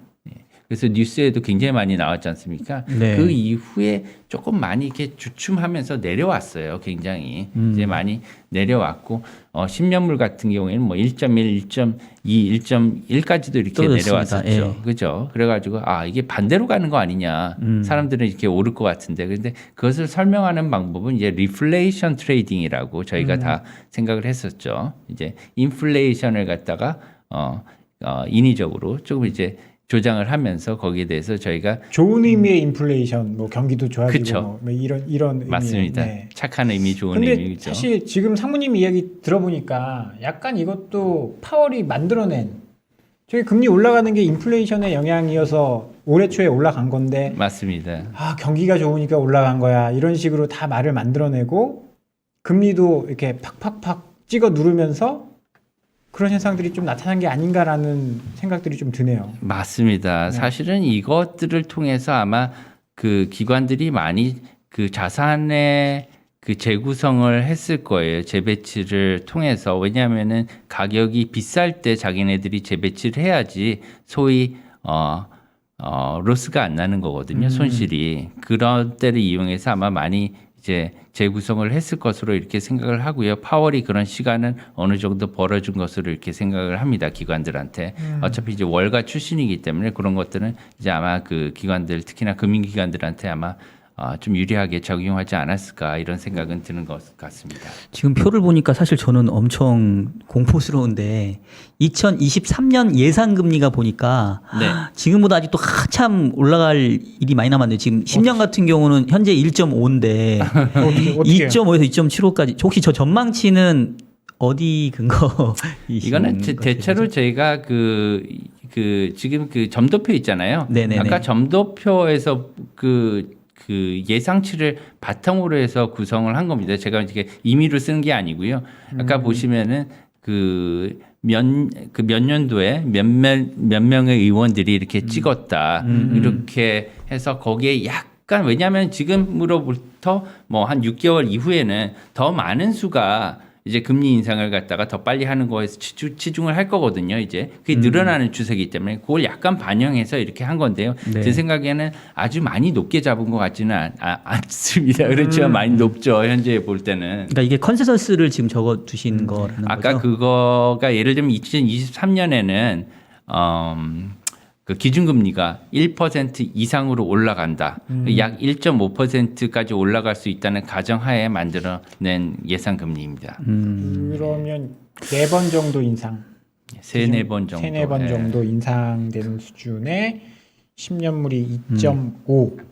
그래서 뉴스에도 굉장히 많이 나왔지 않습니까? 네. 그 이후에 조금 많이 이렇게 주춤하면서 내려왔어요. 굉장히 이제 많이 내려왔고 10년물 같은 경우에는 뭐 1.1, 1.2, 1.1까지도 이렇게 떨어졌습니다. 내려왔었죠. 예. 그죠? 그래가지고 이게 반대로 가는 거 아니냐? 사람들은 이렇게 오를 것 같은데, 그런데 그것을 설명하는 방법은 이제 리플레이션 트레이딩이라고 저희가 다 생각을 했었죠. 이제 인플레이션을 갖다가 인위적으로 조금 이제 조장을 하면서 거기에 대해서 저희가 좋은 의미의 인플레이션, 뭐 경기도 좋아지고 그쵸. 뭐 이런 의미. 맞습니다. 네. 착한 의미, 좋은 근데 의미죠. 사실 지금 상무님 이야기 들어보니까 약간 이것도 파월이 만들어낸 저희 금리 올라가는 게 인플레이션의 영향이어서 올해 초에 올라간 건데 맞습니다. 경기가 좋으니까 올라간 거야 이런 식으로 다 말을 만들어내고 금리도 이렇게 팍팍팍 찍어 누르면서 그런 현상들이 좀 나타난 게 아닌가라는 생각들이 좀 드네요. 맞습니다. 네. 사실은 이것들을 통해서 아마 그 기관들이 많이 그 자산의 그 재구성을 했을 거예요. 재배치를 통해서. 왜냐하면은 가격이 비쌀 때 자기네들이 재배치를 해야지 소위 로스가 안 나는 거거든요. 손실이. 그런 때를 이용해서 아마 많이 이제 재구성을 했을 것으로 이렇게 생각을 하고요. 파월이 그런 시간은 어느 정도 벌어준 것으로 이렇게 생각을 합니다. 기관들한테. 어차피 이제 월가 출신이기 때문에 그런 것들은 이제 아마 그 기관들 특히나 금융기관들한테 아마 좀 유리하게 적용하지 않았을까 이런 생각은 드는 것 같습니다. 지금 표를 보니까 사실 저는 엄청 공포스러운데 2023년 예상 금리가 보니까 네. 지금보다 아직도 한참 올라갈 일이 많이 남았네요. 지금 10년 같은 경우는 현재 1.5인데 어떻게요? 2.5에서 2.75까지. 혹시 저 전망치는 어디 근거? 이거는 대체로 저희가 그 지금 그 점도표 있잖아요. 네네네. 아까 점도표에서 그 예상치를 바탕으로 해서 구성을 한 겁니다. 제가 이렇게 임의로 쓰는 게 아니고요. 아까 보시면은 몇 년도에 몇 명의 의원들이 이렇게 찍었다. 이렇게 해서 거기에 약간 왜냐하면 지금으로부터 뭐 한 6개월 이후에는 더 많은 수가 이제 금리 인상을 갖다가 더 빨리 하는 거에서 치중을 할 거거든요. 이제 그게 늘어나는 추세이기 때문에 그걸 약간 반영해서 이렇게 한 건데요. 네. 제 생각에는 아주 많이 높게 잡은 것 같지는 않습니다. 그렇지만 많이 높죠. 현재 볼 때는. 그러니까 이게 컨센서스를 지금 적어 두신 거라는 아까 거죠. 그거가 예를 들면 2023년에는 그 기준금리가 1% 이상으로 올라간다. 약 1.5%까지 올라갈 수 있다는 가정하에 만들어낸 예상금리입니다. 그러면 4번 정도 인상. 세네 번 정도. 세네 번 예. 정도 인상되는 수준의 10년물이 2.5.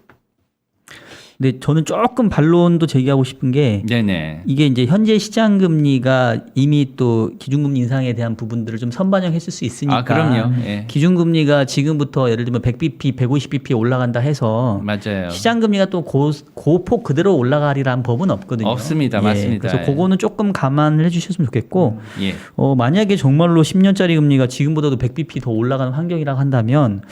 근데 저는 조금 반론도 제기하고 싶은 게 네네. 이게 이제 현재 시장 금리가 이미 또 기준금리 인상에 대한 부분들을 좀 선반영했을 수 있으니까. 그럼요. 예. 기준금리가 지금부터 예를 들면 100bp, 150bp 올라간다 해서 맞아요. 시장 금리가 또 고폭 그대로 올라가리라는 법은 없거든요. 없습니다. 맞습니다. 그래서 그거는 조금 감안을 해주셨으면 좋겠고, 예. 만약에 정말로 10년짜리 금리가 지금보다도 100bp 더 올라가는 환경이라고 한다면,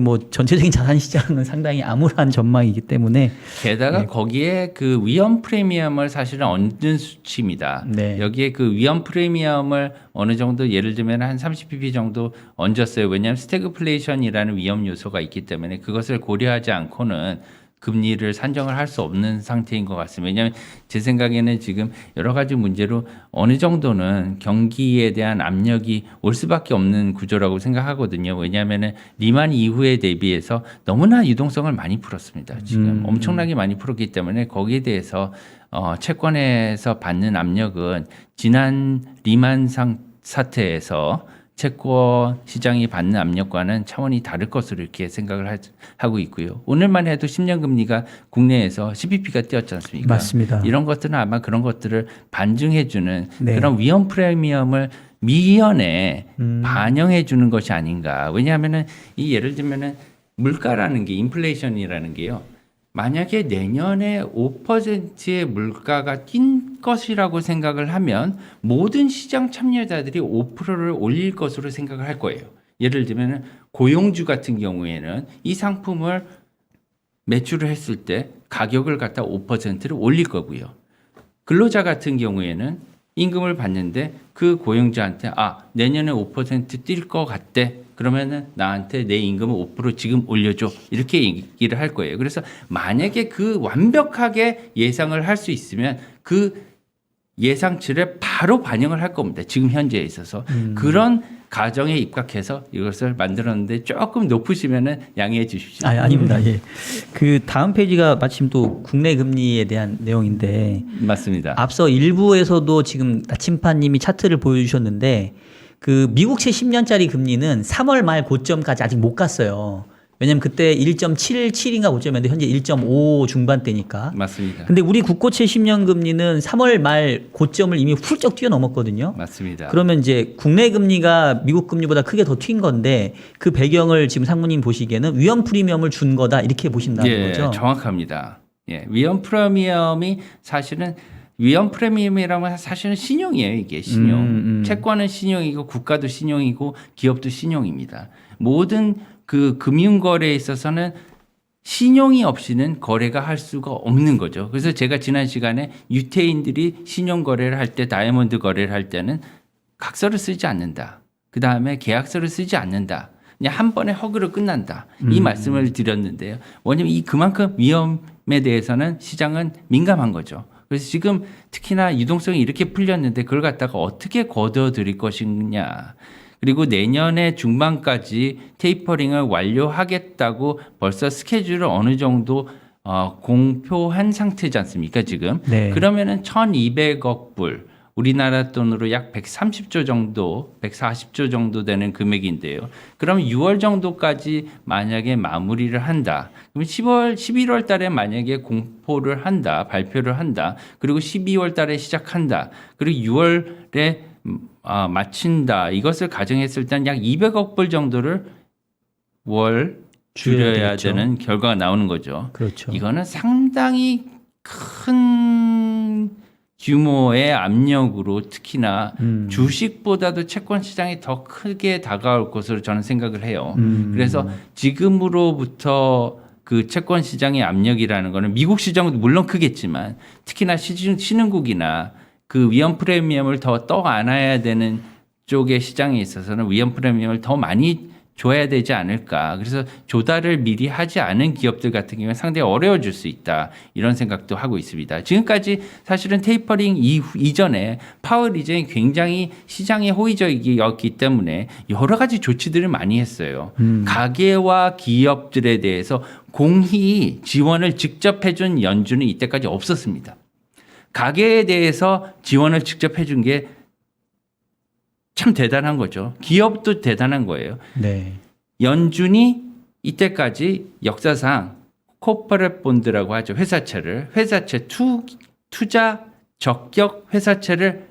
뭐 전체적인 자산 시장은 상당히 암울한 전망이기 때문에. 게다가 거기에 그 위험 프리미엄을 사실은 얹은 수치입니다. 네. 여기에 그 위험 프리미엄을 어느 정도 예를 들면 한 30pp 정도 얹었어요. 왜냐하면 스태그플레이션이라는 위험 요소가 있기 때문에 그것을 고려하지 않고는 금리를 산정을 할 수 없는 상태인 것 같습니다. 왜냐하면 제 생각에는 지금 여러 가지 문제로 어느 정도는 경기에 대한 압력이 올 수밖에 없는 구조라고 생각하거든요. 왜냐하면 리만 이후에 대비해서 너무나 유동성을 많이 풀었습니다. 지금 엄청나게 많이 풀었기 때문에 거기에 대해서 채권에서 받는 압력은 지난 리만 사태에서 채권 시장이 받는 압력과는 차원이 다를 것으로 이렇게 생각을 하고 있고요. 오늘만 해도 10년 금리가 국내에서 10bp가 뛰었지 않습니까? 맞습니다. 이런 것들은 아마 그런 것들을 반증해주는 네. 그런 위험 프리미엄을 미연에 반영해주는 것이 아닌가. 왜냐하면은 이 예를 들면은 물가라는 게 인플레이션이라는 게요. 만약에 내년에 5%의 물가가 뛴 것이라고 생각을 하면 모든 시장 참여자들이 5%를 올릴 것으로 생각을 할 거예요. 예를 들면 고용주 같은 경우에는 이 상품을 매출을 했을 때 가격을 갖다 5%를 올릴 거고요. 근로자 같은 경우에는 임금을 받는데 그 고용주한테 내년에 5%뛸 것 같대. 그러면은 나한테 내 임금을 5% 지금 올려줘. 이렇게 얘기를 할 거예요. 그래서 만약에 그 완벽하게 예상을 할 수 있으면 그 예상치를 바로 반영을 할 겁니다. 지금 현재에 있어서. 그런 가정에 입각해서 이것을 만들었는데 조금 높으시면은 양해해 주십시오. 아닙니다. 예. 그 다음 페이지가 마침 또 국내 금리에 대한 내용인데 맞습니다. 앞서 일부에서도 지금 나침판님이 차트를 보여주셨는데 그 미국채 10년짜리 금리는 3월 말 고점까지 아직 못 갔어요. 왜냐면 그때 1.77인가 고점이었는데 현재 1.5 중반대니까. 맞습니다. 근데 우리 국고채 10년 금리는 3월 말 고점을 이미 훌쩍 뛰어넘었거든요. 맞습니다. 그러면 이제 국내 금리가 미국 금리보다 크게 더 튄 건데 그 배경을 지금 상무님 보시기에는 위험 프리미엄을 준 거다 이렇게 보신다는 거죠. 정확합니다. 예, 위험 프리미엄이 사실은 위험 프리미엄이라면 사실은 신용이에요. 이게 신용. 채권은 신용이고 국가도 신용이고 기업도 신용입니다. 모든 그 금융거래에 있어서는 신용이 없이는 거래가 할 수가 없는 거죠. 그래서 제가 지난 시간에 유태인들이 신용거래를 할 때 다이아몬드 거래를 할 때는 각서를 쓰지 않는다. 그 다음에 계약서를 쓰지 않는다. 그냥 한 번에 허그로 끝난다. 이 말씀을 드렸는데요. 왜냐하면 그만큼 위험에 대해서는 시장은 민감한 거죠. 그래서 지금 특히나 유동성이 이렇게 풀렸는데 그걸 갖다가 어떻게 거둬들일 것이냐. 그리고 내년의 중반까지 테이퍼링을 완료하겠다고 벌써 스케줄을 어느 정도 공표한 상태지 않습니까 지금. 네. 그러면은 1200억 불 우리나라 돈으로 약 130조 정도 140조 정도 되는 금액인데요. 그럼 6월 정도까지 만약에 마무리를 한다. 그럼 11월 달에 만약에 공포를 한다. 발표를 한다. 그리고 12월 달에 시작한다. 그리고 6월에 마친다. 이것을 가정했을 때 약 200억 불 정도를 월 줄여야 되겠죠. 되는 결과가 나오는 거죠. 그렇죠. 이거는 상당히 큰 규모의 압력으로 특히나 주식보다도 채권 시장이 더 크게 다가올 것으로 저는 생각을 해요. 그래서 지금으로부터 그 채권 시장의 압력이라는 거는 미국 시장도 물론 크겠지만 특히나 신흥국이나 그 위험 프리미엄을 더 떠안아야 되는 쪽의 시장에 있어서는 위험 프리미엄을 더 많이 줘야 되지 않을까. 그래서 조달을 미리 하지 않은 기업들 같은 경우는 상당히 어려워질 수 있다. 이런 생각도 하고 있습니다. 지금까지 사실은 테이퍼링 이전에 파월 이전이 굉장히 시장에 호의적이었기 때문에 여러 가지 조치들을 많이 했어요. 가계와 기업들에 대해서 공히 지원을 직접 해준 연준은 이때까지 없었습니다. 가계에 대해서 지원을 직접 해준 게 참 대단한 거죠. 기업도 대단한 거예요. 네. 연준이 이때까지 역사상 코퍼레이트 본드라고 하죠. 회사채 투자 적격 회사채를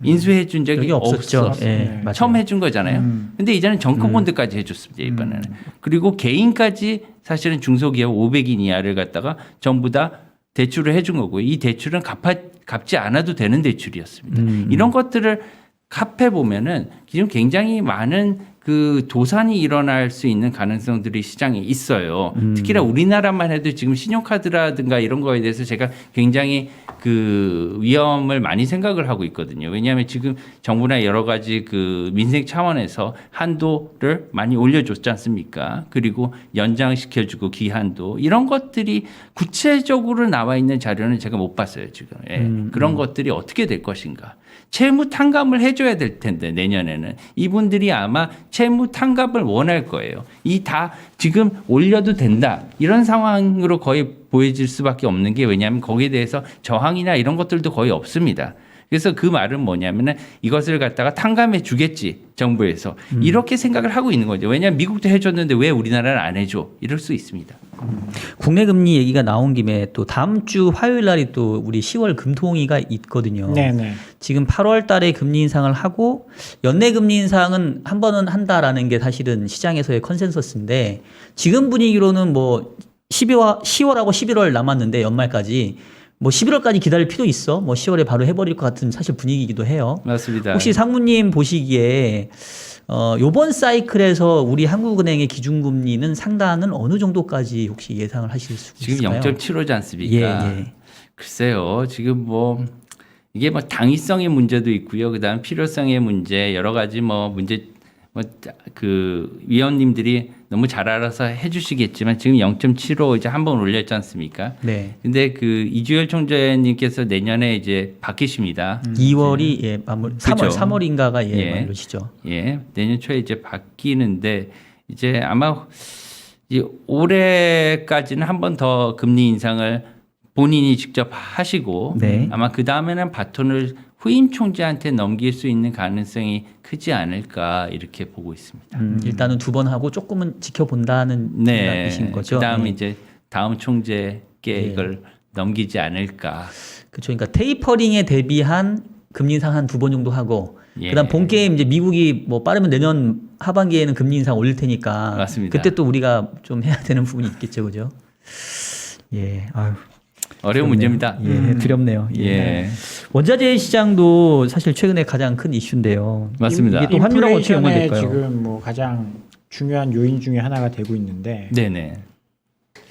인수해 준 적이 없었죠. 없었어요. 네, 처음 해준 거잖아요. 근데 이제는 정권본드까지 해줬습니다. 이번에는. 그리고 개인까지 사실은 중소기업 500인 이하를 갖다가 전부 다 대출을 해준 거고요. 이 대출은 갚지 않아도 되는 대출이었습니다. 이런 것들을 합해 보면은 지금 굉장히 많은 그 도산이 일어날 수 있는 가능성들이 시장에 있어요. 특히나 우리나라만 해도 지금 신용카드라든가 이런 거에 대해서 제가 굉장히 그 위험을 많이 생각을 하고 있거든요. 왜냐하면 지금 정부나 여러 가지 그 민생 차원에서 한도를 많이 올려줬지 않습니까? 그리고 연장시켜주고 기한도 이런 것들이 구체적으로 나와 있는 자료는 제가 못 봤어요. 지금 그런 것들이 어떻게 될 것인가? 채무 탕감을 해줘야 될 텐데 내년에는 이분들이 아마 채무 탕감을 원할 거예요. 이 다 지금 올려도 된다 이런 상황으로 거의 보여질 수밖에 없는 게 왜냐하면 거기에 대해서 저항이나 이런 것들도 거의 없습니다. 그래서 그 말은 뭐냐면은 이것을 갖다가 탕감해 주겠지 정부에서 이렇게 생각을 하고 있는 거죠. 왜냐하면 미국도 해줬는데 왜 우리나라는 안 해줘? 이럴 수 있습니다. 국내 금리 얘기가 나온 김에 또 다음 주 화요일 날이 또 우리 10월 금통위가 있거든요. 네네. 지금 8월 달에 금리 인상을 하고 연내 금리 인상은 한 번은 한다라는 게 사실은 시장에서의 컨센서스인데 지금 분위기로는 뭐 10월하고 11월 남았는데 연말까지 뭐 11월까지 기다릴 필요 있어? 뭐 10월에 바로 해버릴 것 같은 사실 분위기이기도 해요. 맞습니다. 혹시 상무님 보시기에 요번 사이클에서 우리 한국은행의 기준금리는 상단은 어느 정도까지 혹시 예상을 하실 수 있을까요? 지금 0.75지 않습니까? 예. 글쎄요. 지금 뭐 이게 뭐 당위성의 문제도 있고요. 그다음 필요성의 문제 여러 가지 뭐 문제 그 위원님들이 너무 잘 알아서 해주시겠지만 지금 0.75 이제 한번 올렸지 않습니까? 네. 근데 그 이주열 총재님께서 내년에 이제 바뀌십니다. 2월이 예, 3월인가가 예. 만료시죠. 예, 내년 초에 이제 바뀌는데 이제 아마 이제 올해까지는 한 번 더 금리 인상을 본인이 직접 하시고 네. 아마 그 다음에는 바톤을 후임 총재한테 넘길 수 있는 가능성이 크지 않을까 이렇게 보고 있습니다. 일단은 2번 하고 조금은 지켜본다는 네. 생각이신 거죠. 그다음에 네. 이제 다음 총재께 이걸 넘기지 않을까. 그렇죠. 그러니까 테이퍼링에 대비한 금리 인상 한 2번 정도 하고 예. 그다음 본 게임 이제 미국이 뭐 빠르면 내년 하반기에는 금리 인상 올릴 테니까 맞습니다. 그때 또 우리가 좀 해야 되는 부분이 있겠죠, 그죠? 예, 아유, 어려운 두렵네요. 문제입니다. 예, 두렵네요. 예. 예. 원자재 시장도 사실 최근에 가장 큰 이슈인데요. 맞습니다. 이게 또 환율하고 어떻게 인플레이션의 연관될까요? 지금 뭐 가장 중요한 요인 중에 하나가 되고 있는데 네네.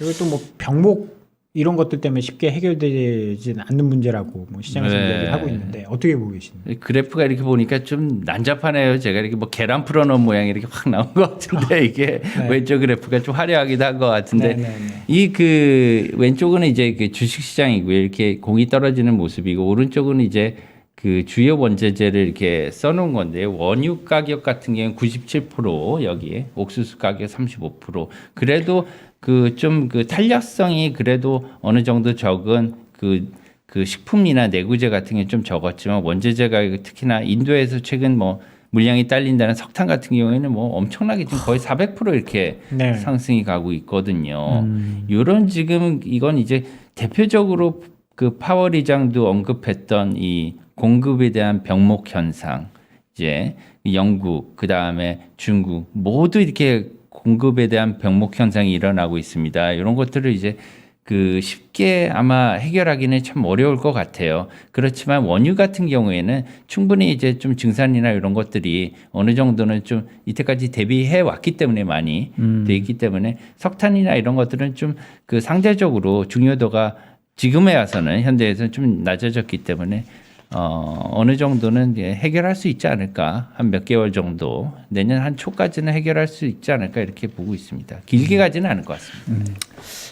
이것도 뭐 병목 이런 것들 때문에 쉽게 해결되지는 않는 문제라고 뭐 시장에서 네. 이야기를 하고 있는데 어떻게 보고 계십니까? 그래프가 이렇게 보니까 좀 난잡하네요. 제가 이렇게 뭐 계란 풀어놓은 모양이 이렇게 확 나온 것 같은데 이게 네. 왼쪽 그래프가 좀 화려하기도 한 것 같은데 네. 이 그 왼쪽은 이제 그 주식 시장이고요. 이렇게 공이 떨어지는 모습이고 오른쪽은 이제 그 주요 원재재를 이렇게 써놓은 건데요. 원유 가격 같은 경우는 97% 여기에 옥수수 가격 35%. 그래도 그 좀 그 탄력성이 그래도 어느 정도 적은 그 식품이나 내구재 같은 게 좀 적었지만 원재재 가격 특히나 인도에서 최근 뭐 물량이 딸린다는 석탄 같은 경우에는 뭐 엄청나게 지금 거의 400% 이렇게 네. 상승이 가고 있거든요. 이런 지금 이건 이제 대표적으로 그 파월 의장도 언급했던 이 공급에 대한 병목 현상, 이제 영국 그 다음에 중국 모두 이렇게 공급에 대한 병목 현상이 일어나고 있습니다. 이런 것들을 이제 그 쉽게 아마 해결하기는 참 어려울 것 같아요. 그렇지만 원유 같은 경우에는 충분히 이제 좀 증산이나 이런 것들이 어느 정도는 좀 이때까지 대비해 왔기 때문에 많이 돼 있기 때문에 석탄이나 이런 것들은 좀 그 상대적으로 중요도가 지금에 와서는 현대에서는 좀 낮아졌기 때문에 어느 정도는 이제 해결할 수 있지 않을까. 한 몇 개월 정도 내년 한 초까지는 해결할 수 있지 않을까 이렇게 보고 있습니다. 길게 가지는 않을 것 같습니다.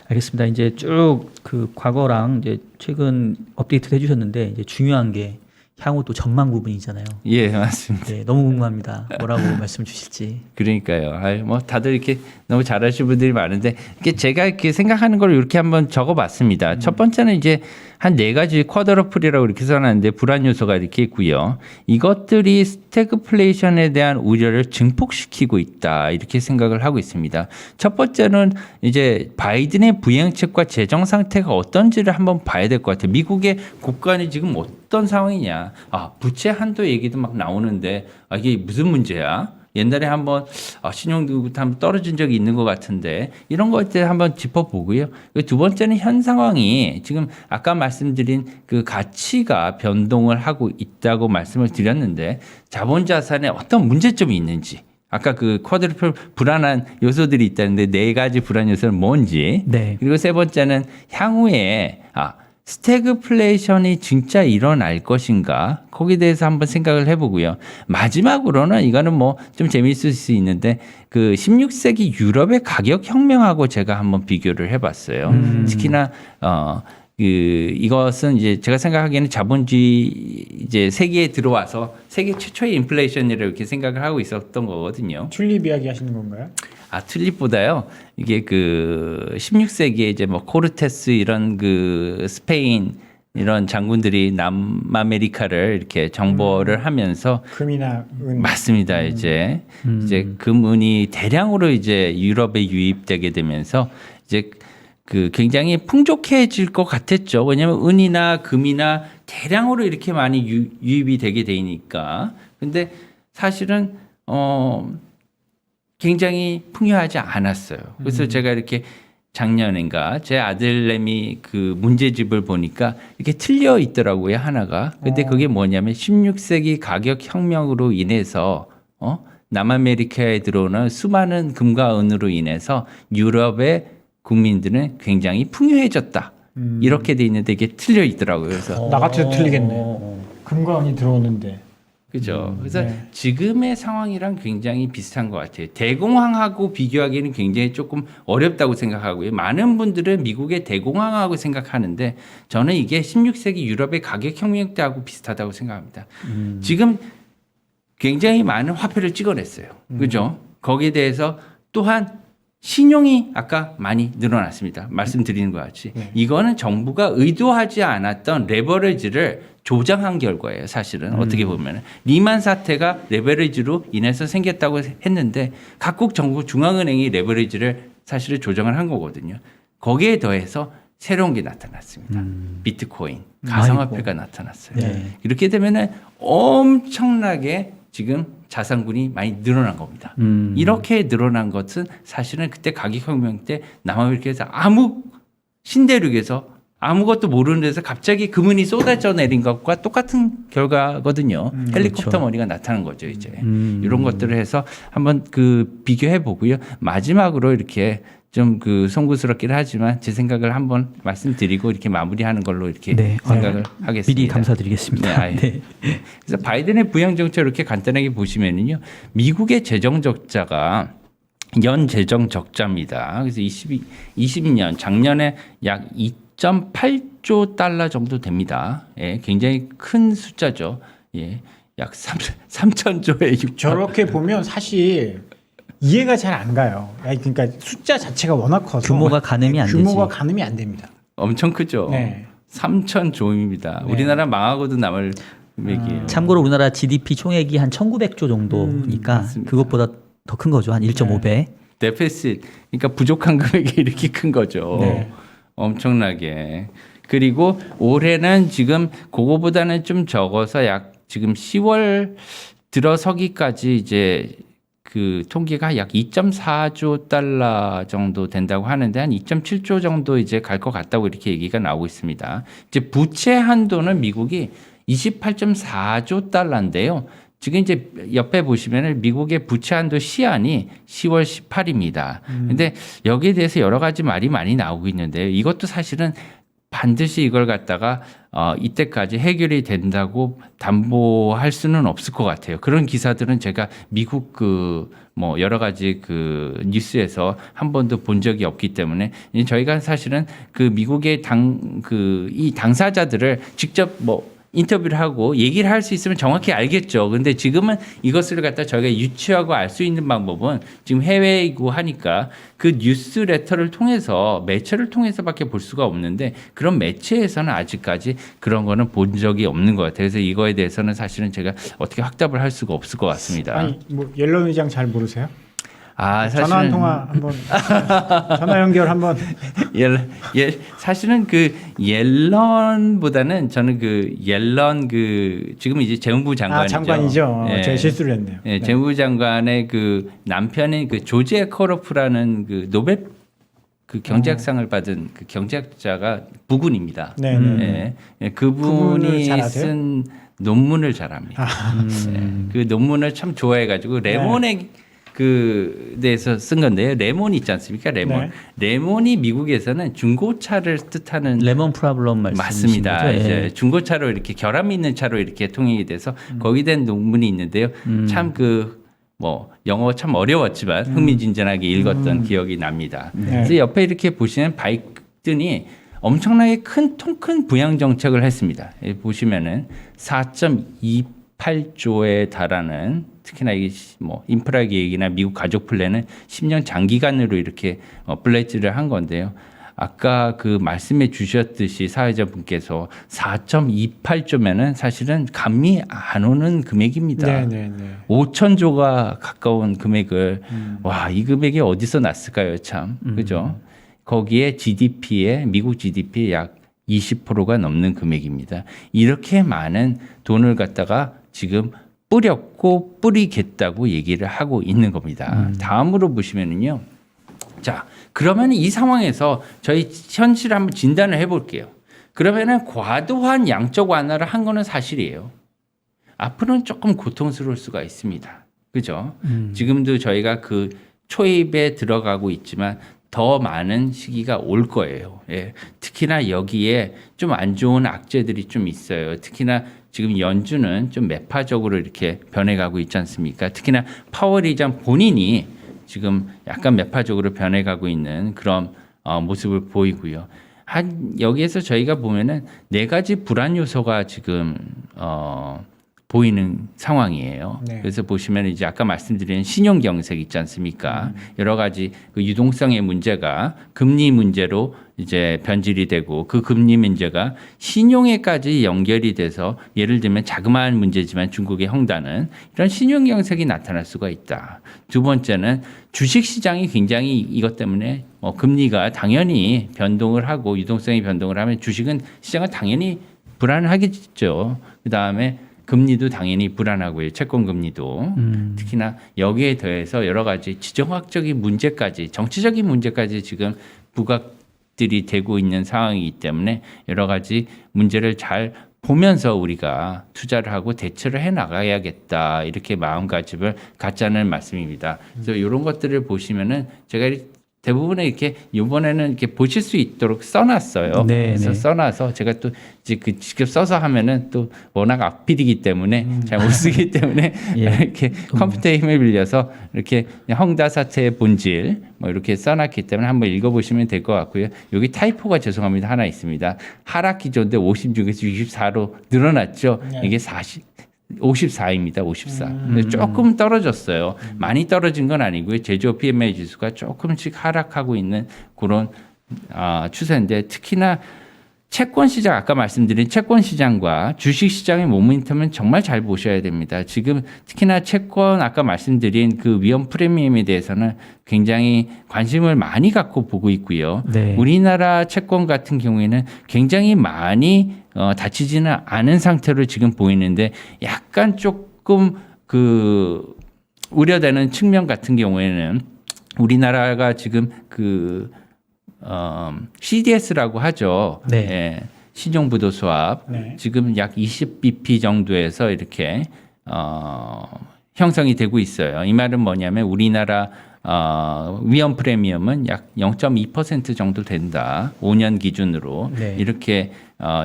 알겠습니다. 이제 쭉 그 과거랑 이제 최근 업데이트를 해주셨는데 이제 중요한 게 향후 또 전망 부분이잖아요. 예, 맞습니다. 네, 너무 궁금합니다. 뭐라고 말씀 주실지. 그러니까요. 아유, 뭐 다들 이렇게 너무 잘하시는 분들이 많은데 이게 제가 이렇게 생각하는 걸 이렇게 한번 적어봤습니다. 첫 번째는 이제 한 4가지 쿼드러플이라고 이렇게 써놨는데 불안 요소가 이렇게 있고요. 이것들이 스태그플레이션에 대한 우려를 증폭시키고 있다 이렇게 생각을 하고 있습니다. 첫 번째는 이제 바이든의 부양책과 재정 상태가 어떤지를 한번 봐야 될 것 같아요. 미국의 국간이 지금 어떤 상황이냐. 부채 한도 얘기도 막 나오는데 이게 무슨 문제야? 옛날에 한번 신용등급부터 한번 떨어진 적이 있는 것 같은데 이런 것들 한번 짚어보고요. 두 번째는 현 상황이 지금 아까 말씀드린 그 가치가 변동을 하고 있다고 말씀을 드렸는데 자본 자산에 어떤 문제점이 있는지 아까 그 쿼드러플 불안한 요소들이 있다는데 4가지 불안 요소는 뭔지 네. 그리고 세 번째는 향후에 스태그플레이션이 진짜 일어날 것인가 거기에 대해서 한번 생각을 해보고요. 마지막으로는 이거는 뭐 좀 재미있을 수 있는데 그 16세기 유럽의 가격 혁명하고 제가 한번 비교를 해봤어요. 특히나 이것은 이제 제가 생각하기에는 자본주의 이제 세계에 들어와서 세계 최초의 인플레이션이라고 이렇게 생각을 하고 있었던 거거든요. 튤립 이야기 하시는 건가요? 튤립보다요. 이게 그 16세기에 이제 뭐 코르테스 이런 그 스페인 이런 장군들이 남아메리카를 이렇게 정벌을 하면서 금이나 은 맞습니다. 이제 금은이 대량으로 이제 유럽에 유입되게 되면서 이제 그 굉장히 풍족해질 것 같았죠. 왜냐하면 은이나 금이나 대량으로 이렇게 많이 유입이 되게 되니까. 근데 사실은 굉장히 풍요하지 않았어요. 그래서 제가 이렇게 작년인가 제 아들내미 그 문제집을 보니까 이렇게 틀려 있더라고요. 하나가. 근데 그게 뭐냐면 16세기 가격 혁명으로 인해서 남아메리카에 들어오는 수많은 금과 은으로 인해서 유럽의 국민들은 굉장히 풍요해졌다. 이렇게 돼 있는데 이게 틀려 있더라고요. 그래서 나 같아도 틀리겠네. 금과 은이 들어오는데. 그죠. 그래서 네. 지금의 상황이랑 굉장히 비슷한 것 같아요. 대공황하고 비교하기는 굉장히 조금 어렵다고 생각하고요. 많은 분들은 미국의 대공황하고 생각하는데 저는 이게 16세기 유럽의 가격혁명 때하고 비슷하다고 생각합니다. 지금 굉장히 많은 화폐를 찍어냈어요. 그죠? 거기에 대해서 또한 신용이 아까 많이 늘어났습니다. 말씀드리는 것 같이. 네. 이거는 정부가 의도하지 않았던 레버리지를 조장한 결과예요. 사실은 어떻게 보면 리만 사태가 레버리지로 인해서 생겼다고 했는데 각국 정부 중앙은행이 레버리지를 사실은 조정을 한 거거든요. 거기에 더해서 새로운 게 나타났습니다. 비트코인, 가상화폐가 나타났어요. 네. 이렇게 되면은 엄청나게 지금 자산군이 많이 늘어난 겁니다. 이렇게 늘어난 것은 사실은 그때 가격혁명 때 남아메리카에서 신대륙에서 아무것도 모르는 데서 갑자기 금은이 쏟아져 내린 것과 똑같은 결과거든요. 헬리콥터 그렇죠. 머리가 나타난 거죠, 이제. 이런 것들을 해서 한번 그 비교해 보고요. 마지막으로 이렇게 좀 그 송구스럽긴 하지만 제 생각을 한번 말씀드리고 이렇게 마무리하는 걸로 이렇게 네. 생각을 하겠습니다. 미리 감사드리겠습니다. 네. 그래서 바이든의 부양 정책 이렇게 간단하게 보시면은요. 미국의 재정 적자가 연 재정 적자입니다. 그래서 22년 작년에 약 2.8조 달러 정도 됩니다. 예, 굉장히 큰 숫자죠. 예. 약 3천조의 6천. 저렇게 보면 사실 이해가 잘 안 가요. 그러니까 숫자 자체가 워낙 커서 규모가 가늠이 안 규모가 되지. 가늠이 안 됩니다. 엄청 크죠. 네. 3천조입니다. 네. 우리나라 망하고도 남을 금액이에요. 참고로 우리나라 GDP 총액이 한 1,900조 정도니까 맞습니다. 그것보다 더 큰 거죠. 한 1.5배. 데피시트, 그러니까 부족한 금액이 이렇게 큰 거죠. 네. 엄청나게. 그리고 올해는 지금 그거보다는 좀 적어서 약 지금 10월 들어서기까지 이제 그 통계가 약 2.4조 달러 정도 된다고 하는데 한 2.7조 정도 이제 갈 것 같다고 이렇게 얘기가 나오고 있습니다. 이제 부채 한도는 미국이 28.4조 달러인데요. 지금 이제 옆에 보시면은 미국의 부채 한도 시한이 10월 18일입니다. 근데 여기에 대해서 여러 가지 말이 많이 나오고 있는데요. 이것도 사실은 반드시 이걸 갖다가 이때까지 해결이 된다고 담보할 수는 없을 것 같아요. 그런 기사들은 제가 미국 그 뭐 여러 가지 그 뉴스에서 한 번도 본 적이 없기 때문에 저희가 사실은 그 미국의 이 당사자들을 직접 뭐 인터뷰를 하고 얘기를 할 수 있으면 정확히 알겠죠. 근데 지금은 이것을 갖다 저희가 유추하고 알 수 있는 방법은 지금 해외이고 하니까 그 뉴스레터를 통해서 매체를 통해서밖에 볼 수가 없는데 그런 매체에서는 아직까지 그런 거는 본 적이 없는 것 같아요. 그래서 이거에 대해서는 사실은 제가 어떻게 확답을 할 수가 없을 것 같습니다. 아니 뭐 옐런 의장 잘 모르세요? 사실은 전화 한 통화 한번 전화 연결 한번 사실은 그 옐런보다는 저는 그 옐런 그 지금 이제 재무부 장관이죠. 장관이죠. 예. 제가 실수를 했네요. 예, 재무부 장관의 그 남편인 그 조지 에커로프라는 그 노벨 그 경제학상을 받은 그 경제학자가 부군입니다. 네. 예, 부군을 그분이 잘하세요? 쓴 논문을 잘합니다. 그 논문을 참 좋아해가지고 레몬의 그 대해서 쓴 건데요. 레몬 있지 않습니까? 레몬. 네. 레몬이 미국에서는 중고차를 뜻하는 레몬 프라블럼 말씀이신 맞습니다. 거죠? 예. 이제 중고차로 이렇게 결함 있는 차로 이렇게 통일이 돼서 거기에 대한 논문이 있는데요. 참 그 뭐 영어 참 어려웠지만 흥미진진하게 읽었던 기억이 납니다. 그래서 옆에 이렇게 보시면 바이든이 엄청나게 통 큰 부양 정책을 했습니다. 여기 보시면은 4.28조에 달하는 특히나 이 뭐 인프라 계획이나 미국 가족 플랜은 10년 장기간으로 이렇게 플래지를 한 건데요. 아까 그 말씀해 주셨듯이 사회자분께서 4.28조면은 사실은 감이 안 오는 금액입니다. 5천조가 가까운 금액을 와, 이 금액이 어디서 났을까요, 참. 그죠? 거기에 미국 GDP의 약 20%가 넘는 금액입니다. 이렇게 많은 돈을 갖다가 지금 뿌렸고 뿌리겠다고 얘기를 하고 있는 겁니다. 다음으로 보시면은요. 자, 그러면 이 상황에서 저희 현실을 한번 진단을 해볼게요. 그러면은 과도한 양적 완화를 한 거는 사실이에요. 앞으로는 조금 고통스러울 수가 있습니다. 그죠? 지금도 저희가 그 초입에 들어가고 있지만 더 많은 시기가 올 거예요. 예. 특히나 여기에 좀 안 좋은 악재들이 좀 있어요. 특히나 지금 연준은 좀 매파적으로 이렇게 변해가고 있지 않습니까? 특히나 파월 의장 본인이 지금 약간 매파적으로 변해가고 있는 그런 모습을 보이고요. 여기에서 저희가 보면은 4가지 불안 요소가 지금 보이는 상황이에요. 네. 그래서 보시면 이제 아까 말씀드린 신용 경색 있지 않습니까? 여러 가지 그 유동성의 문제가 금리 문제로 이제 변질이 되고 그 금리 문제가 신용에까지 연결이 돼서 예를 들면 자그마한 문제지만 중국의 헝다는 이런 신용 경색이 나타날 수가 있다. 두 번째는 주식 시장이 굉장히 이것 때문에 금리가 당연히 변동을 하고 유동성이 변동을 하면 주식은 시장은 당연히 불안하겠죠. 그 다음에 금리도 당연히 불안하고요. 채권 금리도 특히나 여기에 더해서 여러 가지 지정학적인 문제까지 정치적인 문제까지 지금 부각들이 되고 있는 상황이기 때문에 여러 가지 문제를 잘 보면서 우리가 투자를 하고 대처를 해 나가야겠다 이렇게 마음가짐을 갖자는 말씀입니다. 그래서 이런 것들을 보시면은 제가 대부분의 이렇게 이번에는 이렇게 보실 수 있도록 써놨어요. 네, 그래서 네. 써놔서 제가 또 이제 그 직접 써서 하면은 또 워낙 악필이기 때문에 잘 못 쓰기 때문에 예. 이렇게 컴퓨터의 힘을 빌려서 이렇게 헝다 사태의 본질 뭐 이렇게 써놨기 때문에 한번 읽어보시면 될 것 같고요. 여기 타이포가 죄송합니다 하나 있습니다. 하락 기조인데 56에서 64로 늘어났죠. 네. 이게 54입니다. 54. 근데 조금 떨어졌어요. 많이 떨어진 건 아니고요. 제조업 PMI 지수가 조금씩 하락하고 있는 그런 추세인데 특히나 채권 시장 아까 말씀드린 채권 시장과 주식 시장의 모멘텀은 정말 잘 보셔야 됩니다. 지금 특히나 채권 아까 말씀드린 그 위험 프리미엄에 대해서는 굉장히 관심을 많이 갖고 보고 있고요. 네. 우리나라 채권 같은 경우에는 굉장히 많이 다치지는 않은 상태로 지금 보이는데 약간 조금 그 우려되는 측면 같은 경우에는 우리나라가 지금 CDS라고 하죠. 네. 예, 신용부도 수합 네. 지금 약 20bp 정도에서 이렇게 형성이 되고 있어요. 이 말은 뭐냐면 우리나라 위험 프리미엄은 약 0.2% 정도 된다. 5년 기준으로 네. 이렇게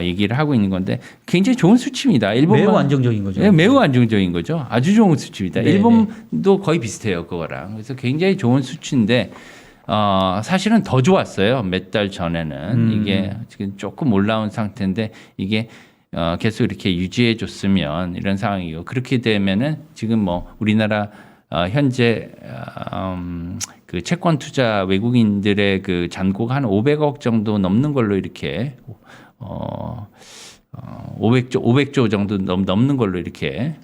얘기를 하고 있는 건데 굉장히 좋은 수치입니다. 일본만 매우 안정적인 거죠. 네, 매우 안정적인 거죠. 아주 좋은 수치입니다. 네, 일본도 거의 비슷해요, 그거랑. 그래서 굉장히 좋은 수치인데 사실은 더 좋았어요. 몇 달 전에는 이게 지금 조금 올라온 상태인데 이게 계속 이렇게 유지해 줬으면 이런 상황이고 그렇게 되면은 지금 뭐 우리나라 현재 그 채권 투자 외국인들의 그 잔고가 한 500억 정도 넘는 걸로 이렇게 500조 정도 넘는 걸로 이렇게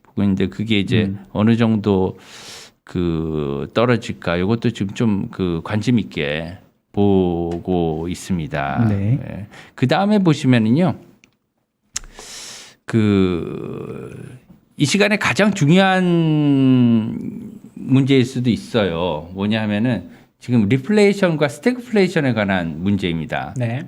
보고 있는데 그게 이제 어느 정도 그 떨어질까 이것도 지금 좀 그 관심 있게 보고 있습니다. 네. 예. 그 다음에 보시면은요, 이 시간에 가장 중요한 문제일 수도 있어요. 뭐냐 하면은 지금 리플레이션과 스태그플레이션에 관한 문제입니다. 네.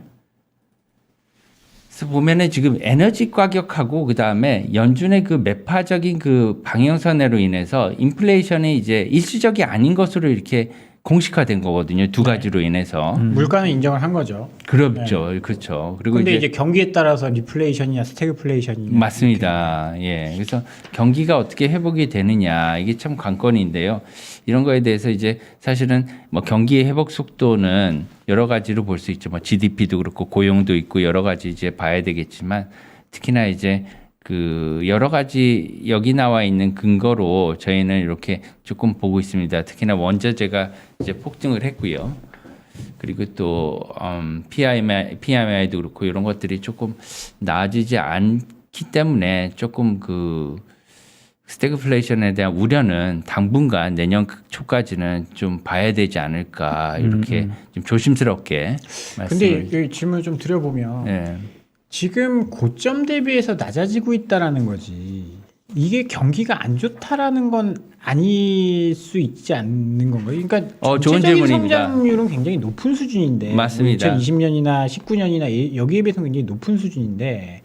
그래서 보면은 지금 에너지 가격하고 그 다음에 연준의 그 매파적인 그 방향선으로 인해서 인플레이션이 이제 일시적이 아닌 것으로 이렇게 공식화된 거거든요. 두 가지로 인해서. 물가는 인정을 한 거죠. 그렇죠. 그렇죠. 그리고 근데 이제 경기에 따라서 리플레이션이냐 스태그플레이션이냐 맞습니다. 예. 그래서 경기가 어떻게 회복이 되느냐 이게 참 관건인데요. 이런 거에 대해서 이제 사실은 뭐 경기의 회복 속도는 여러 가지로 볼 수 있죠. 뭐 GDP도 그렇고 고용도 있고 여러 가지 이제 봐야 되겠지만 특히나 이제 그 여러 가지 여기 나와 있는 근거로 저희는 이렇게 조금 보고 있습니다. 특히나 원자재가 이제 폭등을 했고요. 그리고 또 PMI도 그렇고 이런 것들이 조금 나아지지 않기 때문에 조금 그 스태그플레이션에 대한 우려는 당분간 내년 초까지는 좀 봐야 되지 않을까 이렇게 좀 조심스럽게 근데 말씀을. 여기 질문을 좀 드려보면 네. 지금 고점 대비해서 낮아지고 있다라는 거지. 이게 경기가 안 좋다라는 건 아닐 수 있지 않는 건가요? 그러니까 좋은 전체적인 질문입니다. 성장률은 굉장히 높은 수준인데 맞습니다. 2020년이나 19년이나 여기에 비해서 굉장히 높은 수준인데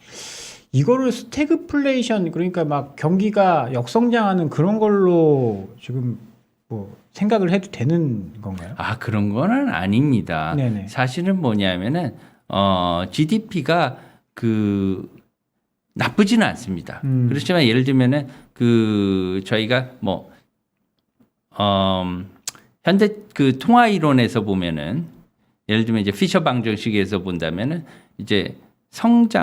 이거를 스태그플레이션 그러니까 막 경기가 역성장하는 그런 걸로 지금 뭐 생각을 해도 되는 건가요? 그런 거는 아닙니다. 네네. 사실은 뭐냐면은 GDP가 나쁘지는 않습니다. 그렇지만 예를 들면은 저희가 뭐 현대 그 통화 이론에서 보면은 예를 들면 이제 피셔 방정식에서 본다면은 이제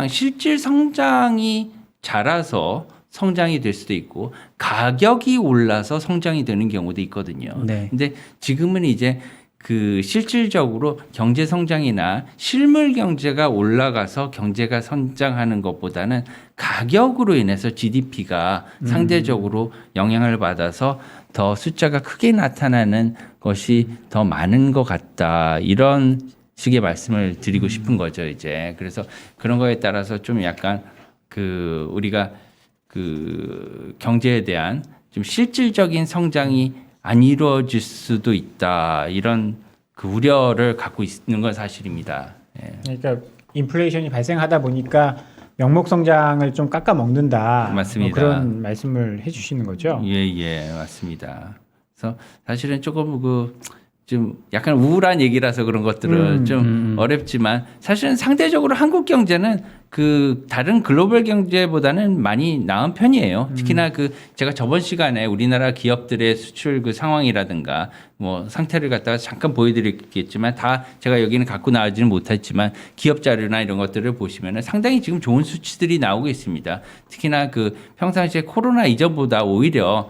실질 성장이 자라서 성장이 될 수도 있고 가격이 올라서 성장이 되는 경우도 있거든요. 네. 근데 지금은 이제 그 실질적으로 경제 성장이나 실물 경제가 올라가서 경제가 성장하는 것보다는 가격으로 인해서 GDP가 상대적으로 영향을 받아서 더 숫자가 크게 나타나는 것이 더 많은 것 같다. 이런 식의 말씀을 드리고 싶은 거죠, 이제. 그래서 그런 거에 따라서 좀 약간 그 우리가 그 경제에 대한 좀 실질적인 성장이 안 이루어질 수도 있다. 이런 그 우려를 갖고 있는 건 사실입니다. 예. 그러니까 인플레이션이 발생하다 보니까 명목 성장을 좀 깎아 먹는다. 맞습니다. 그런 말씀을 해주시는 거죠. 예, 맞습니다. 그래서 사실은 조금 좀 약간 우울한 얘기라서 그런 것들은 좀 어렵지만 사실은 상대적으로 한국 경제는 그 다른 글로벌 경제보다는 많이 나은 편이에요. 특히나 그 제가 저번 시간에 우리나라 기업들의 수출 그 상황이라든가 뭐 상태를 갖다가 잠깐 보여드리겠지만 다 제가 여기는 갖고 나오지는 못했지만 기업 자료나 이런 것들을 보시면은 상당히 지금 좋은 수치들이 나오고 있습니다. 특히나 그 평상시에 코로나 이전보다 오히려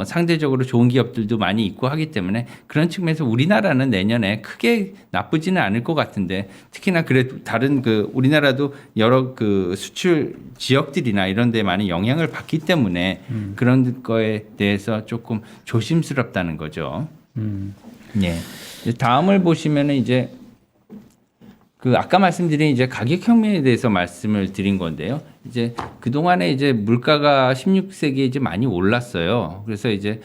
상대적으로 좋은 기업들도 많이 있고 하기 때문에 그런 측면에서 우리나라는 내년에 크게 나쁘지는 않을 것 같은데 특히나 그래도 다른 그 우리나라도 여러 그 수출 지역들이나 이런 데 많이 영향을 받기 때문에 그런 거에 대해서 조금 조심스럽다는 거죠. 예. 다음을 보시면은 이제 그 아까 말씀드린 이제 가격 혁명에 대해서 말씀을 드린 건데요. 이제 그동안에 이제 물가가 16세기에 이제 많이 올랐어요. 그래서 이제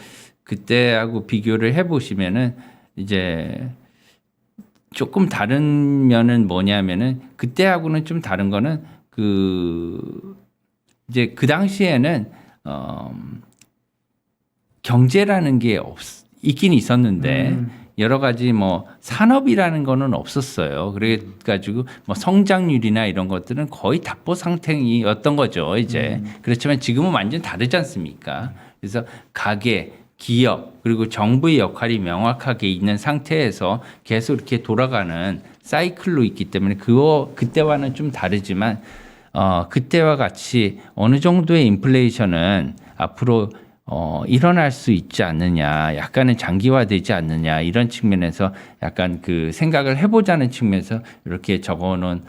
그때하고 비교를 해 보시면은 이제 조금 다른 면은 뭐냐면은 그때하고는 좀 다른 거는 그 이제 그 당시에는 경제라는 게 있긴 있었는데 여러 가지 뭐 산업이라는 거는 없었어요. 그래가지고 뭐 성장률이나 이런 것들은 거의 답보 상태였던 거죠. 이제 그렇지만 지금은 완전 다르지 않습니까? 그래서 가계, 기업 그리고 정부의 역할이 명확하게 있는 상태에서 계속 이렇게 돌아가는 사이클로 있기 때문에 그때와는 좀 다르지만 그때와 같이 어느 정도의 인플레이션은 앞으로 일어날 수 있지 않느냐, 약간은 장기화되지 않느냐 이런 측면에서 약간 그 생각을 해보자는 측면에서 이렇게 적어놓은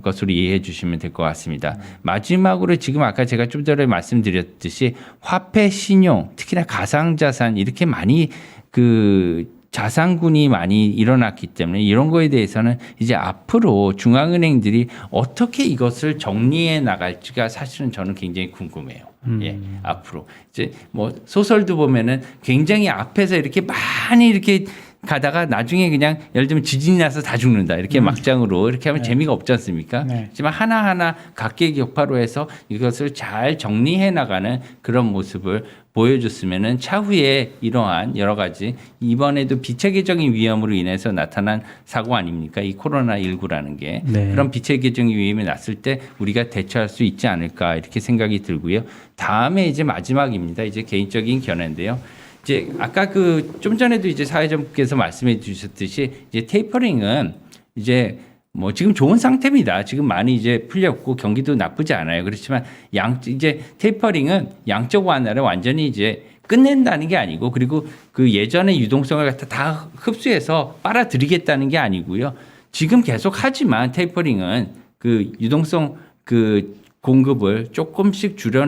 것으로 이해해 주시면 될 것 같습니다. 마지막으로 지금 아까 제가 좀 전에 말씀드렸듯이 화폐, 신용, 특히나 가상자산 이렇게 많이 그 자산군이 많이 일어났기 때문에 이런 거에 대해서는 이제 앞으로 중앙은행들이 어떻게 이것을 정리해 나갈지가 사실은 저는 굉장히 궁금해요. 예, 앞으로 이제 뭐 소설도 보면은 굉장히 앞에서 이렇게 많이 이렇게 가다가 나중에 그냥 예를 들면 지진이 나서 다 죽는다 이렇게 막장으로 이렇게 하면 재미가 없지 않습니까? 하지만 하나하나 각계 격파로 해서 이것을 잘 정리해 나가는 그런 모습을 보여줬으면은 차후에 이러한 여러 가지 이번에도 비체계적인 위험으로 인해서 나타난 사고 아닙니까? 이 코로나19라는 게 그런 비체계적인 위험이 났을 때 우리가 대처할 수 있지 않을까 이렇게 생각이 들고요. 다음에 이제 마지막입니다. 이제 개인적인 견해인데요. 이제 아까 그 좀 전에도 이제 사회자께서 말씀해 주셨듯이 이제 테이퍼링은 이제 뭐 지금 좋은 상태입니다. 지금 많이 이제 풀렸고 경기도 나쁘지 않아요. 그렇지만 이제 테이퍼링은 양적 완화를 완전히 이제 끝낸다는 게 아니고 그리고 그 예전의 유동성을 갖다 다 흡수해서 빨아들이겠다는 게 아니고요. 지금 계속 하지만 테이퍼링은 그 유동성 그 공급을 조금씩 줄여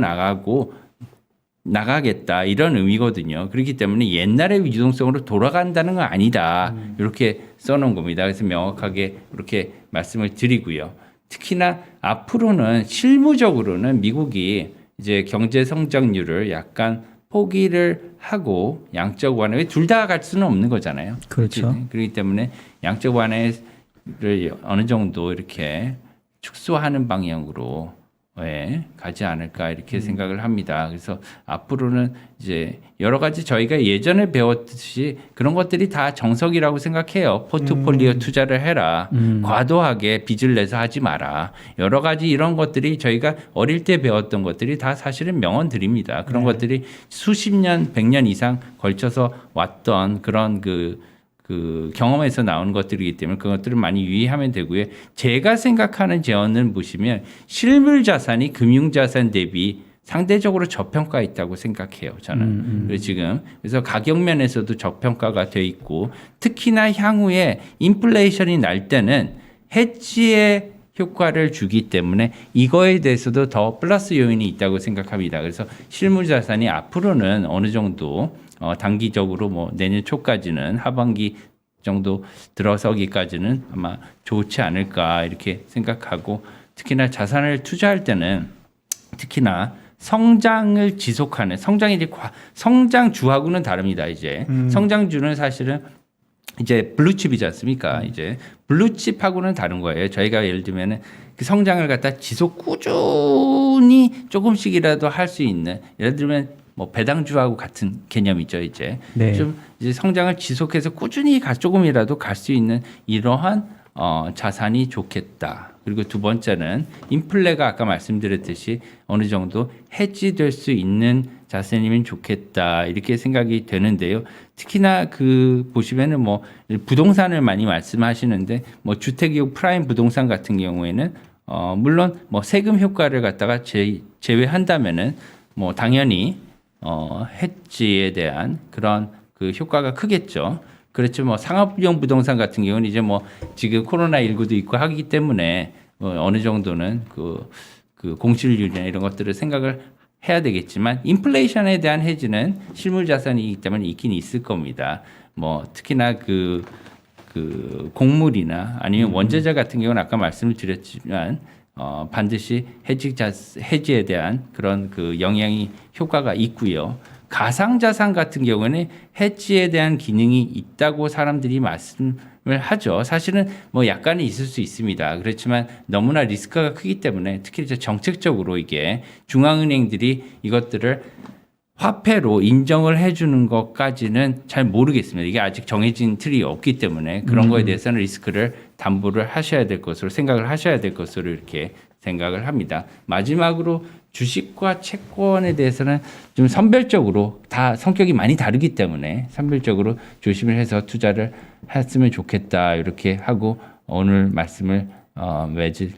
나가겠다 이런 의미거든요. 그렇기 때문에 옛날의 유동성으로 돌아간다는 건 아니다. 이렇게 써놓은 겁니다. 그래서 명확하게 이렇게 말씀을 드리고요. 특히나 앞으로는 실무적으로는 미국이 이제 경제 성장률을 약간 포기를 하고 양적 완화에 둘 다 갈 수는 없는 거잖아요. 그렇죠. 그렇기 때문에 양적 완화를 어느 정도 이렇게 축소하는 방향으로 가지 않을까 이렇게 생각을 합니다. 그래서 앞으로는 이제 여러 가지 저희가 예전에 배웠듯이 그런 것들이 다 정석이라고 생각해요. 포트폴리오 투자를 해라. 과도하게 빚을 내서 하지 마라. 여러 가지 이런 것들이 저희가 어릴 때 배웠던 것들이 다 사실은 명언들입니다. 그런 것들이 수십 년, 100년 이상 걸쳐서 왔던 그런 그 그 경험에서 나오는 것들이기 때문에 그것들을 많이 유의하면 되고요. 제가 생각하는 제언을 보시면 실물 자산이 금융 자산 대비 상대적으로 저평가 있다고 생각해요. 저는. 그래서 가격 면에서도 저평가가 돼 있고 특히나 향후에 인플레이션이 날 때는 해지의 효과를 주기 때문에 이거에 대해서도 더 플러스 요인이 있다고 생각합니다. 그래서 실물 자산이 앞으로는 어느 정도 단기적으로 뭐 내년 초까지는 하반기 정도 들어서기까지는 아마 좋지 않을까 이렇게 생각하고 특히나 자산을 투자할 때는 특히나 성장을 지속하는 성장 주하고는 다릅니다. 이제 성장주는 사실은 이제 블루칩이지 않습니까? 이제 블루칩하고는 다른 거예요. 저희가 예를 들면은 그 성장을 갖다 지속 꾸준히 조금씩이라도 할 수 있는 예를 들면 뭐 배당주하고 같은 개념이죠. 이제 네. 좀 이제 성장을 지속해서 꾸준히 조금이라도 갈 수 있는 이러한 자산이 좋겠다. 그리고 두 번째는 인플레가 아까 말씀드렸듯이 어느 정도 해지될 수 있는 자산이면 좋겠다 이렇게 생각이 되는데요. 특히나 그 보시면은 뭐 부동산을 많이 말씀하시는데 뭐 주택이고 프라임 부동산 같은 경우에는 물론 뭐 세금 효과를 갖다가 제외한다면은 뭐 당연히 해지에 대한 그런 그 효과가 크겠죠. 그렇죠. 뭐 상업용 부동산 같은 경우는 이제 뭐 지금 코로나19도 있고 하기 때문에 어느 정도는 그 공실률이나 이런 것들을 생각을 해야 되겠지만 인플레이션에 대한 해지는 실물 자산이기 때문에 있긴 있을 겁니다. 뭐 특히나 그 곡물이나 아니면 원자재 같은 경우는 아까 말씀을 드렸지만 반드시 해지에 대한 그런 그 영향이 효과가 있고요. 가상자산 같은 경우는 해지에 대한 기능이 있다고 사람들이 말씀을 하죠. 사실은 뭐 약간은 있을 수 있습니다. 그렇지만 너무나 리스크가 크기 때문에 특히 이제 정책적으로 이게 중앙은행들이 이것들을 화폐로 인정을 해주는 것까지는 잘 모르겠습니다. 이게 아직 정해진 틀이 없기 때문에 그런 거에 대해서는 리스크를 담보를 하셔야 될 것으로 생각을 하셔야 될 것으로 이렇게 생각을 합니다. 마지막으로 주식과 채권에 대해서는 좀 선별적으로 다 성격이 많이 다르기 때문에 선별적으로 조심을 해서 투자를 했으면 좋겠다 이렇게 하고 오늘 말씀을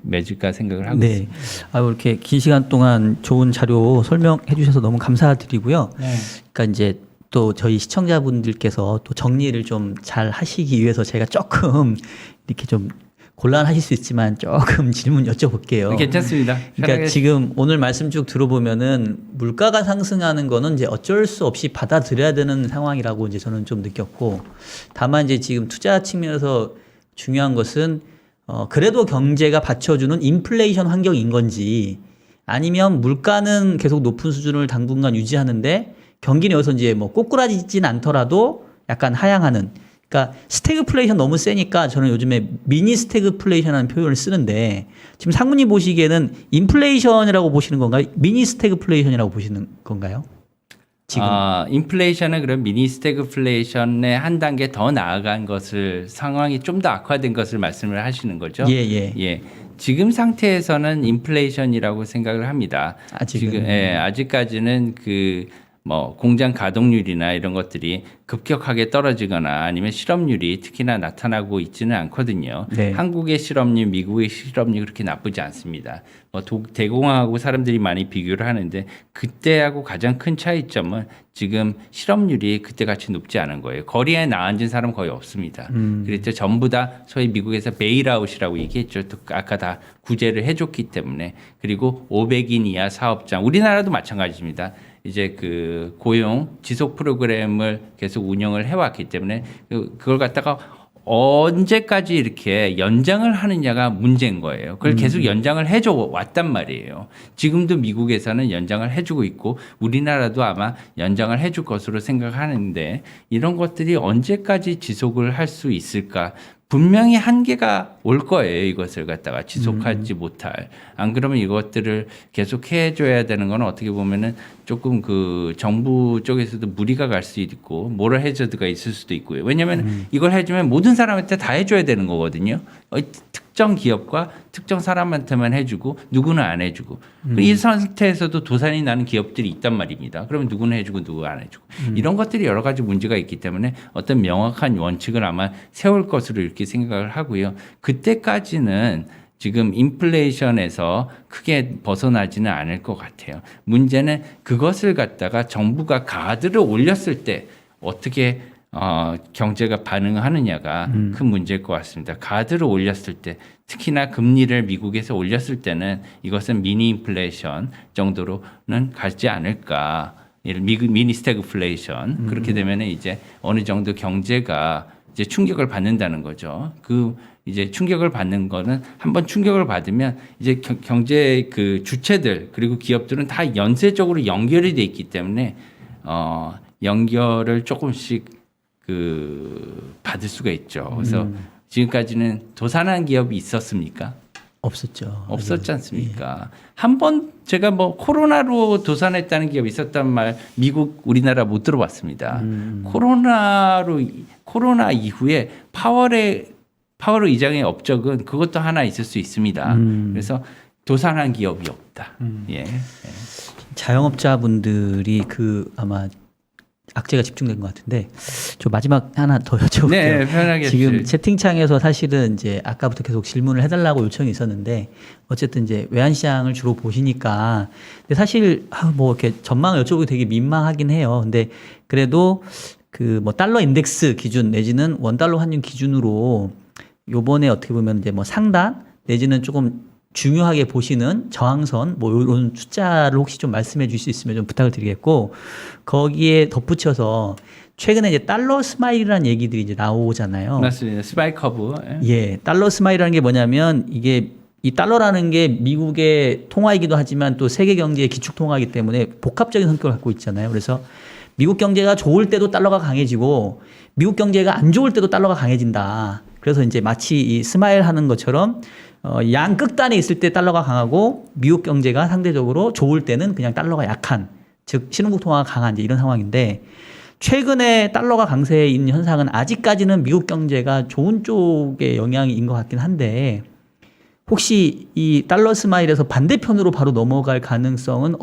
맺을까 생각을 하고 있습니다. 이렇게 긴 시간 동안 좋은 자료 설명해 주셔서 너무 감사드리고요. 네. 그러니까 이제 또 저희 시청자분들께서 또 정리를 좀 잘 하시기 위해서 제가 조금 이렇게 좀 곤란하실 수 있지만 조금 질문 여쭤볼게요. 괜찮습니다. 그러니까 지금 오늘 말씀 쭉 들어보면은 물가가 상승하는 거는 이제 어쩔 수 없이 받아들여야 되는 상황이라고 이제 저는 좀 느꼈고, 다만 이제 지금 투자 측면에서 중요한 것은 그래도 경제가 받쳐주는 인플레이션 환경인 건지 아니면 물가는 계속 높은 수준을 당분간 유지하는데 경기는 여기서 이제 뭐 꼬꾸라지진 않더라도 약간 하향하는. 그러니까 스태그플레이션 너무 세니까 저는 요즘에 미니 스태그플레이션이라는 표현을 쓰는데 지금 상무님 보시기에는 인플레이션이라고 보시는 건가요? 미니 스태그플레이션이라고 보시는 건가요? 지금 인플레이션은 그럼 미니 스태그플레이션에 한 단계 더 나아간 것을 상황이 좀 더 악화된 것을 말씀을 하시는 거죠? 예. 지금 상태에서는 인플레이션이라고 생각을 합니다. 아직까지는 뭐 공장 가동률이나 이런 것들이 급격하게 떨어지거나 아니면 실업률이 특히나 나타나고 있지는 않거든요. 네. 한국의 실업률, 미국의 실업률이 그렇게 나쁘지 않습니다. 뭐 대공황하고 사람들이 많이 비교를 하는데 그때하고 가장 큰 차이점은 지금 실업률이 그때같이 높지 않은 거예요. 거리에 나앉은 사람 거의 없습니다. 그래서 전부 다 소위 미국에서 베일아웃이라고 얘기했죠. 또 아까 다 구제를 해줬기 때문에. 그리고 500인 이하 사업장, 우리나라도 마찬가지입니다. 이제 그 고용 지속 프로그램을 계속 운영을 해왔기 때문에 그걸 갖다가 언제까지 이렇게 연장을 하느냐가 문제인 거예요. 그걸 계속 연장을 해줘 왔단 말이에요. 지금도 미국에서는 연장을 해주고 있고 우리나라도 아마 연장을 해줄 것으로 생각하는데 이런 것들이 언제까지 지속을 할 수 있을까? 분명히 한계가 올 거예요. 이것을 갖다가 지속하지 못할. 안 그러면 이것들을 계속 해줘야 되는 건 어떻게 보면은 조금 그 정부 쪽에서도 무리가 갈 수 있고 모럴 해저드가 있을 수도 있고요. 왜냐하면 이걸 해주면 모든 사람한테 다 해줘야 되는 거거든요. 특정 기업과 특정 사람한테만 해주고 누구는 안 해주고 이 상태에서도 도산이 나는 기업들이 있단 말입니다. 그러면 누구는 해주고 누구 안 해주고 이런 것들이 여러 가지 문제가 있기 때문에 어떤 명확한 원칙을 아마 세울 것으로 이렇게 생각을 하고요. 그때까지는 지금 인플레이션에서 크게 벗어나지는 않을 것 같아요. 문제는 그것을 갖다가 정부가 가드를 올렸을 때 어떻게 경제가 반응하느냐가 큰 문제일 것 같습니다. 가드를 올렸을 때 특히나 금리를 미국에서 올렸을 때는 이것은 미니 인플레이션 정도로는 가지 않을까. 미니 스태그플레이션 그렇게 되면 이제 어느 정도 경제가 이제 충격을 받는다는 거죠. 이제 충격을 받는 거는 한번 충격을 받으면 이제 경제 그 주체들 그리고 기업들은 다 연쇄적으로 연결이 돼 있기 때문에 연결을 조금씩 받을 수가 있죠. 그래서 지금까지는 도산한 기업이 있었습니까? 없었죠. 없었지 않습니까? 한번 제가 뭐 코로나로 도산했다는 기업이 있었단 말 미국 우리나라 못 들어봤습니다. 코로나 이후에 파월 의장의 업적은 그것도 하나 있을 수 있습니다. 그래서 도산한 기업이 없다. 예. 자영업자분들이 아마 악재가 집중된 것 같은데 저 마지막 하나 더 여쭤볼게요. 네, 편하게 지금 해주세요. 채팅창에서 사실은 이제 아까부터 계속 질문을 해달라고 요청이 있었는데 어쨌든 이제 외환시장을 주로 보시니까 근데 사실 뭐 이렇게 전망을 여쭤보기 되게 민망하긴 해요. 근데 그래도 뭐 달러 인덱스 기준 내지는 원달러 환율 기준으로 요번에 어떻게 보면 이제 뭐 상단 내지는 조금 중요하게 보시는 저항선 뭐 이런 숫자를 혹시 좀 말씀해 주실 수 있으면 좀 부탁을 드리겠고 거기에 덧붙여서 최근에 이제 달러 스마일이라는 얘기들이 이제 나오잖아요. 맞습니다. 스파이 커브. 예, 달러 스마일이라는 게 뭐냐면 이게 이 달러라는 게 미국의 통화이기도 하지만 또 세계 경제의 기축 통화이기 때문에 복합적인 성격을 갖고 있잖아요. 그래서 미국 경제가 좋을 때도 달러가 강해지고 미국 경제가 안 좋을 때도 달러가 강해진다. 그래서 이제 마치 이 스마일 하는 것처럼 양 극단에 있을 때 달러가 강하고 미국 경제가 상대적으로 좋을 때는 그냥 달러가 약한 즉 신흥국 통화가 강한 이제 이런 상황인데 최근에 달러가 강세에 있는 현상은 아직까지는 미국 경제가 좋은 쪽의 영향인 것 같긴 한데 혹시 이 달러 스마일에서 반대편으로 바로 넘어갈 가능성은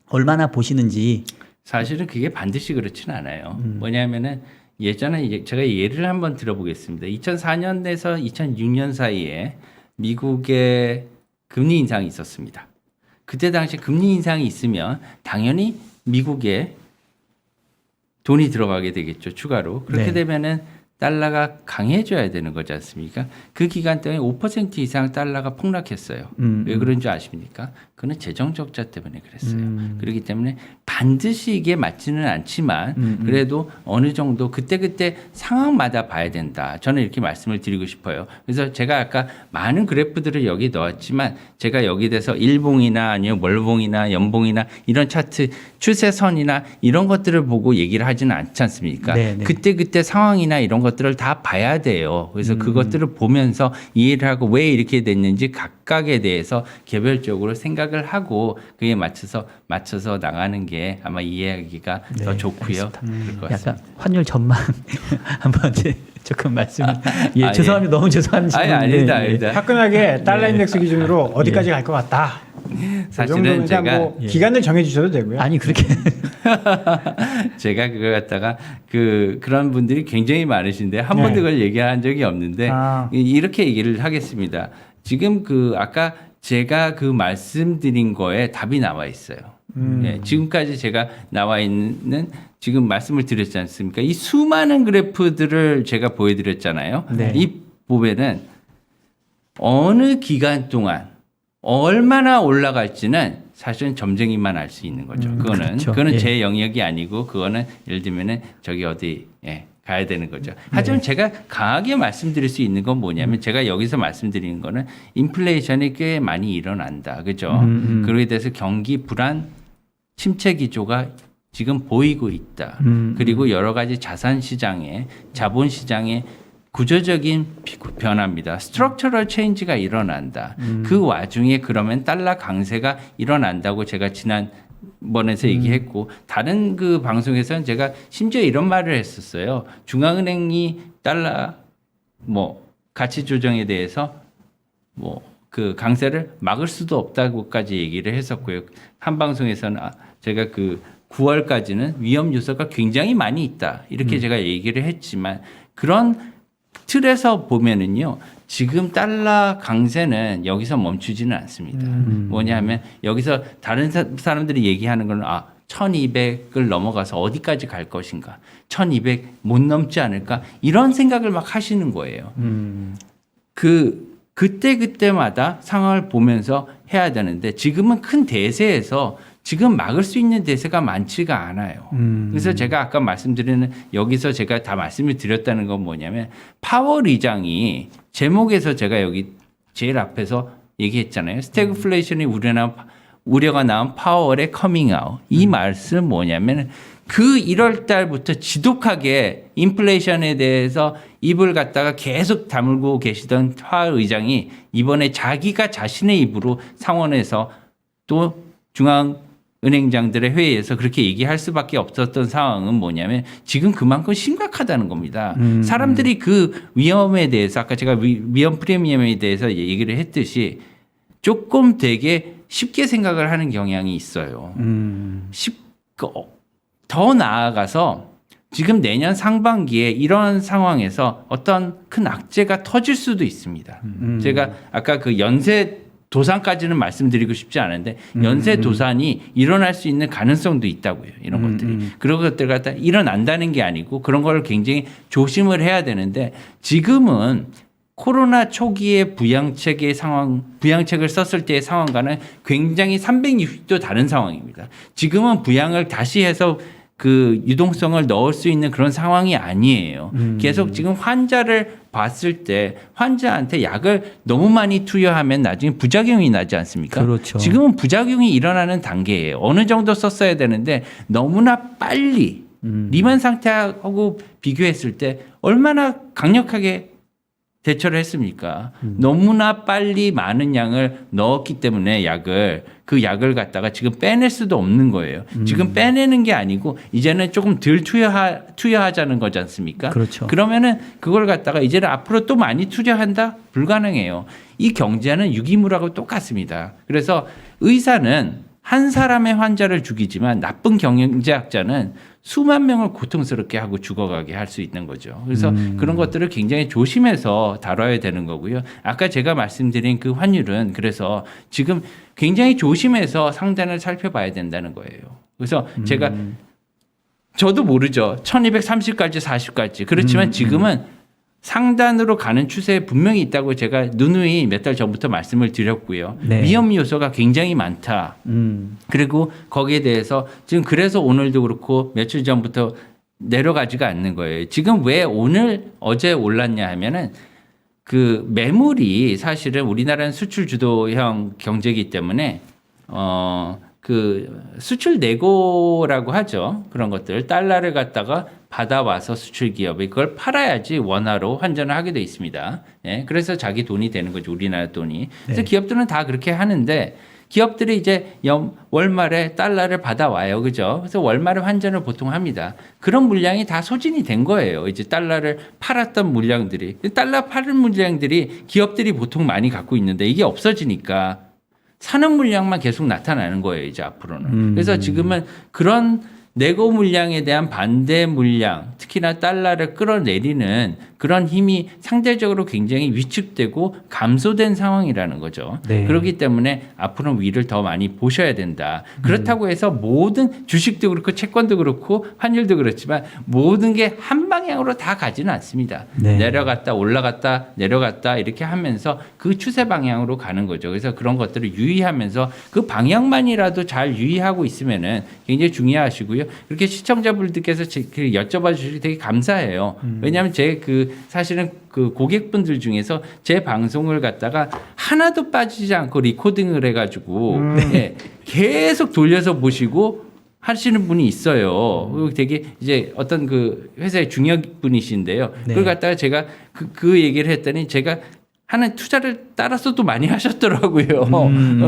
얼마나 보시는지. 사실은 그게 반드시 그렇지는 않아요. 뭐냐면은 예전에 제가 예를 한번 들어보겠습니다. 2004년에서 2006년 사이에 미국의 금리 인상이 있었습니다. 그때 당시 금리 인상이 있으면 당연히 미국에 돈이 들어가게 되겠죠. 추가로. 그렇게 네. 되면은 달러가 강해져야 되는 거지 않습니까? 그 기간 동안 5% 이상 달러가 폭락했어요. 왜 그런 줄 아십니까? 그건 재정 적자 때문에 그랬어요. 그렇기 때문에 반드시 이게 맞지는 않지만 그래도 어느 정도 그때그때 상황마다 봐야 된다. 저는 이렇게 말씀을 드리고 싶어요. 그래서 제가 아까 많은 그래프들을 여기 넣었지만 제가 여기 대해서 일봉이나 아니면 월봉이나 연봉이나 이런 차트 추세선이나 이런 것들을 보고 얘기를 하지는 않지 않습니까? 네네. 그때 상황이나 이런 것들을 다 봐야 돼요. 그래서 그것들을 보면서 이해를 하고 왜 이렇게 됐는지 각각에 대해서 개별적으로 생각을 하고 그에 맞춰서 나가는 게 아마 이해하기가 네, 더 좋고요. 그럴 것 같습니다. 약간 환율 전망 한번 이제 조금 말씀을 예, 아, 죄송합니다. 너무 죄송한 질문인데 아니다, 예. 아니다. 화끈하게 달러 인덱스 기준으로 어디까지 갈 것 같다. 사실은 그 정도면 제가 뭐 기간을 정해주셔도 되고요. 아니 그렇게 제가 그걸 갖다가 그런 분들이 굉장히 많으신데 한 번도 네. 그걸 얘기한 적이 없는데 이렇게 얘기를 하겠습니다. 지금 아까 제가 말씀드린 거에 답이 나와 있어요. 예, 지금까지 제가 나와 있는 지금 말씀을 드렸지 않습니까? 이 수많은 그래프들을 제가 보여드렸잖아요. 네. 이 보면은 어느 기간 동안 얼마나 올라갈지는 사실은 점쟁이만 알 수 있는 거죠. 그거는 그렇죠. 예. 제 영역이 아니고 그거는 예를 들면은 저기 어디 가야 되는 거죠. 하지만 제가 강하게 말씀드릴 수 있는 건 뭐냐면 제가 여기서 말씀드리는 거는 인플레이션이 꽤 많이 일어난다. 그죠? 그러게 돼서 경기 불안 침체 기조가 지금 보이고 있다. 그리고 여러 가지 자산 시장에 자본 시장에 구조적인 변화입니다. 스트럭처럴 체인지가 일어난다. 그 와중에 그러면 달러 강세가 일어난다고 제가 지난번에서 얘기했고 다른 방송에서는 제가 심지어 이런 말을 했었어요. 중앙은행이 달러 가치 조정에 대해서 뭐 그 강세를 막을 수도 없다고까지 얘기를 했었고요. 한 방송에서는 제가 그 9월까지는 위험 요소가 굉장히 많이 있다 이렇게 제가 얘기를 했지만 그런 틀에서 보면은요 지금 달러 강세는 여기서 멈추지는 않습니다. 뭐냐면 여기서 다른 사람들이 얘기하는 건 1200을 넘어가서 어디까지 갈 것인가 1200 못 넘지 않을까 이런 생각을 막 하시는 거예요. 그때마다 상황을 보면서 해야 되는데 지금은 큰 대세에서 지금 막을 수 있는 대세가 많지가 않아요. 그래서 제가 아까 말씀드리는 여기서 제가 다 말씀을 드렸다는 건 뭐냐면 파월 의장이 제목에서 제가 여기 제일 앞에서 얘기했잖아요. 스태그플레이션이 우려가 나온 파월의 커밍아웃. 이 말씀 뭐냐면 그 1월 달부터 지독하게 인플레이션에 대해서 입을 갖다가 계속 다물고 계시던 파월 의장이 이번에 자기가 자신의 입으로 상원에서 또 중앙은행장들의 회의에서 그렇게 얘기할 수밖에 없었던 상황은 뭐냐면 지금 그만큼 심각하다는 겁니다. 사람들이 그 위험에 대해서 아까 제가 위험 프리미엄에 대해서 얘기를 했듯이 조금 되게 쉽게 생각을 하는 경향이 있어요. 더 나아가서 지금 내년 상반기에 이런 상황에서 어떤 큰 악재가 터질 수도 있습니다. 제가 아까 그 연쇄 도산까지는 말씀드리고 싶지 않은데 연쇄 도산이 일어날 수 있는 가능성도 있다고요. 이런 것들이. 그런 것들 갖다 일어난다는 게 아니고 그런 걸 굉장히 조심을 해야 되는데 지금은 코로나 초기의 부양책의 상황, 부양책을 썼을 때의 상황과는 굉장히 360도 다른 상황입니다. 지금은 부양을 다시 해서 그 유동성을 넣을 수 있는 그런 상황이 아니에요. 계속 지금 환자를 봤을 때 환자한테 약을 너무 많이 투여하면 나중에 부작용이 나지 않습니까? 그렇죠. 지금은 부작용이 일어나는 단계예요. 어느 정도 썼어야 되는데 너무나 빨리 리만 상태하고 비교했을 때 얼마나 강력하게 대처를 했습니까? 너무나 빨리 많은 양을 넣었기 때문에 그 약을 갖다가 지금 빼낼 수도 없는 거예요. 지금 빼내는 게 아니고 이제는 조금 덜 투여하자는 거지 않습니까? 그렇죠. 그러면은 그걸 갖다가 이제는 앞으로 또 많이 투자한다? 불가능해요. 이 경제는 유기물하고 똑같습니다. 그래서 의사는 한 사람의 환자를 죽이지만 나쁜 경제학자는 수만 명을 고통스럽게 하고 죽어가게 할 수 있는 거죠. 그래서 그런 것들을 굉장히 조심해서 다뤄야 되는 거고요. 아까 제가 말씀드린 그 환율은 그래서 지금 굉장히 조심해서 상단을 살펴봐야 된다는 거예요. 그래서 제가 저도 모르죠. 1230까지 40까지. 그렇지만 지금은 상단으로 가는 추세에 분명히 있다고 제가 누누이 몇 달 전부터 말씀을 드렸고요. 네. 위험 요소가 굉장히 많다. 그리고 거기에 대해서 지금 그래서 오늘도 그렇고 며칠 전부터 내려가지가 않는 거예요. 지금 왜 어제 올랐냐 하면은 그 매물이 사실은 우리나라는 수출 주도형 경제이기 때문에 그 수출 내고라고 하죠. 그런 것들 달러를 갖다가 받아와서 수출 기업이 그걸 팔아야지 원화로 환전을 하게 돼 있습니다. 예, 그래서 자기 돈이 되는 거죠. 우리나라 돈이. 그래서 네. 기업들은 다 그렇게 하는데 기업들이 이제 월말에 달러를 받아와요. 그죠? 그래서 월말에 환전을 보통 합니다. 그런 물량이 다 소진이 된 거예요. 이제 달러를 팔았던 물량들이. 달러 파는 물량들이 기업들이 보통 많이 갖고 있는데 이게 없어지니까 사는 물량만 계속 나타나는 거예요, 이제 앞으로는. 그래서 지금은 그런 내고 물량에 대한 반대 물량, 특히나 달러를 끌어내리는 그런 힘이 상대적으로 굉장히 위축되고 감소된 상황이라는 거죠. 네. 그렇기 때문에 앞으로는 위를 더 많이 보셔야 된다. 그렇다고 해서 모든 주식도 그렇고 채권도 그렇고 환율도 그렇지만 모든 게 한 방향으로 다 가지는 않습니다. 네. 내려갔다 올라갔다 내려갔다 이렇게 하면서 그 추세 방향으로 가는 거죠. 그래서 그런 것들을 유의하면서 그 방향만이라도 잘 유의하고 있으면은 굉장히 중요하시고요. 그렇게 시청자분들께서 여쭤봐 주시기 되게 감사해요. 왜냐하면 제 사실은 그 고객분들 중에서 제 방송을 갖다가 하나도 빠지지 않고 리코딩을 해가지고 예, 계속 돌려서 보시고 하시는 분이 있어요. 그리고 되게 이제 어떤 그 회사의 중역 분이신데요. 네. 그걸 갖다가 제가 그 얘기를 했더니 제가 하는 투자를 따라서도 많이 하셨더라고요.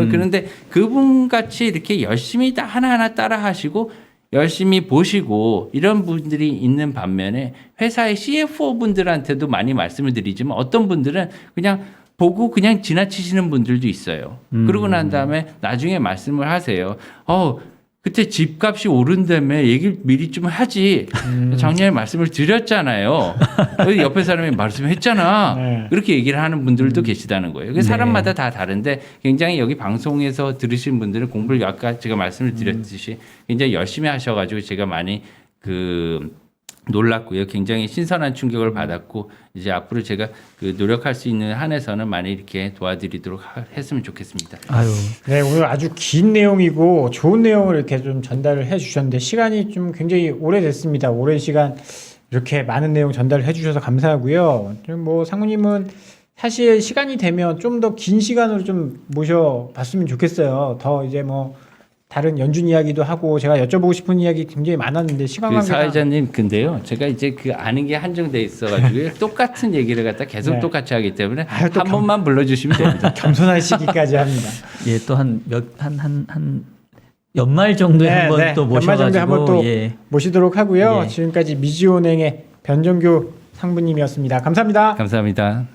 그런데 그분 같이 이렇게 열심히 다 하나하나 따라 하시고 열심히 보시고 이런 분들이 있는 반면에 회사의 CFO 분들한테도 많이 말씀을 드리지만 어떤 분들은 그냥 보고 그냥 지나치시는 분들도 있어요. 그러고 난 다음에 나중에 말씀을 하세요. 그때 집값이 오른다며 얘기를 미리 좀 하지. 작년에 말씀을 드렸잖아요. 옆에 사람이 말씀했잖아. 네. 그렇게 얘기를 하는 분들도 계시다는 거예요. 그 사람마다 다 다른데 굉장히 여기 방송에서 들으신 분들은 공부를 아까 제가 말씀을 드렸듯이 굉장히 열심히 하셔가지고 제가 많이 놀랐고요. 굉장히 신선한 충격을 받았고 이제 앞으로 제가 노력할 수 있는 한에서는 많이 이렇게 도와드리도록 했으면 좋겠습니다. 아유. 네, 오늘 아주 긴 내용이고 좋은 내용을 이렇게 좀 전달을 해주셨는데 시간이 좀 굉장히 오래됐습니다. 오랜 시간 이렇게 많은 내용 전달을 해주셔서 감사하고요. 뭐 상무님은 사실 시간이 되면 좀 더 긴 시간으로 좀 모셔봤으면 좋겠어요. 더 이제 뭐 다른 연준 이야기도 하고 제가 여쭤보고 싶은 이야기 굉장히 많았는데 시간 관계상 사회자님 근데요. 제가 이제 한는 게 한정돼 있어가지고 똑같은 얘기를 갖다 계속 네. 똑같이 하기 때문에 아유, 또 한 번만 불러주시면 됩니다. 겸손하시기까지 합니다. 예, 또 한 연말 정도에 한번 또 연말 정도에 한번 모셔가지고 또 예. 모시도록 하고요. 예. 지금까지 미지은행의 변정규 상무님이었습니다. 감사합니다. 감사합니다.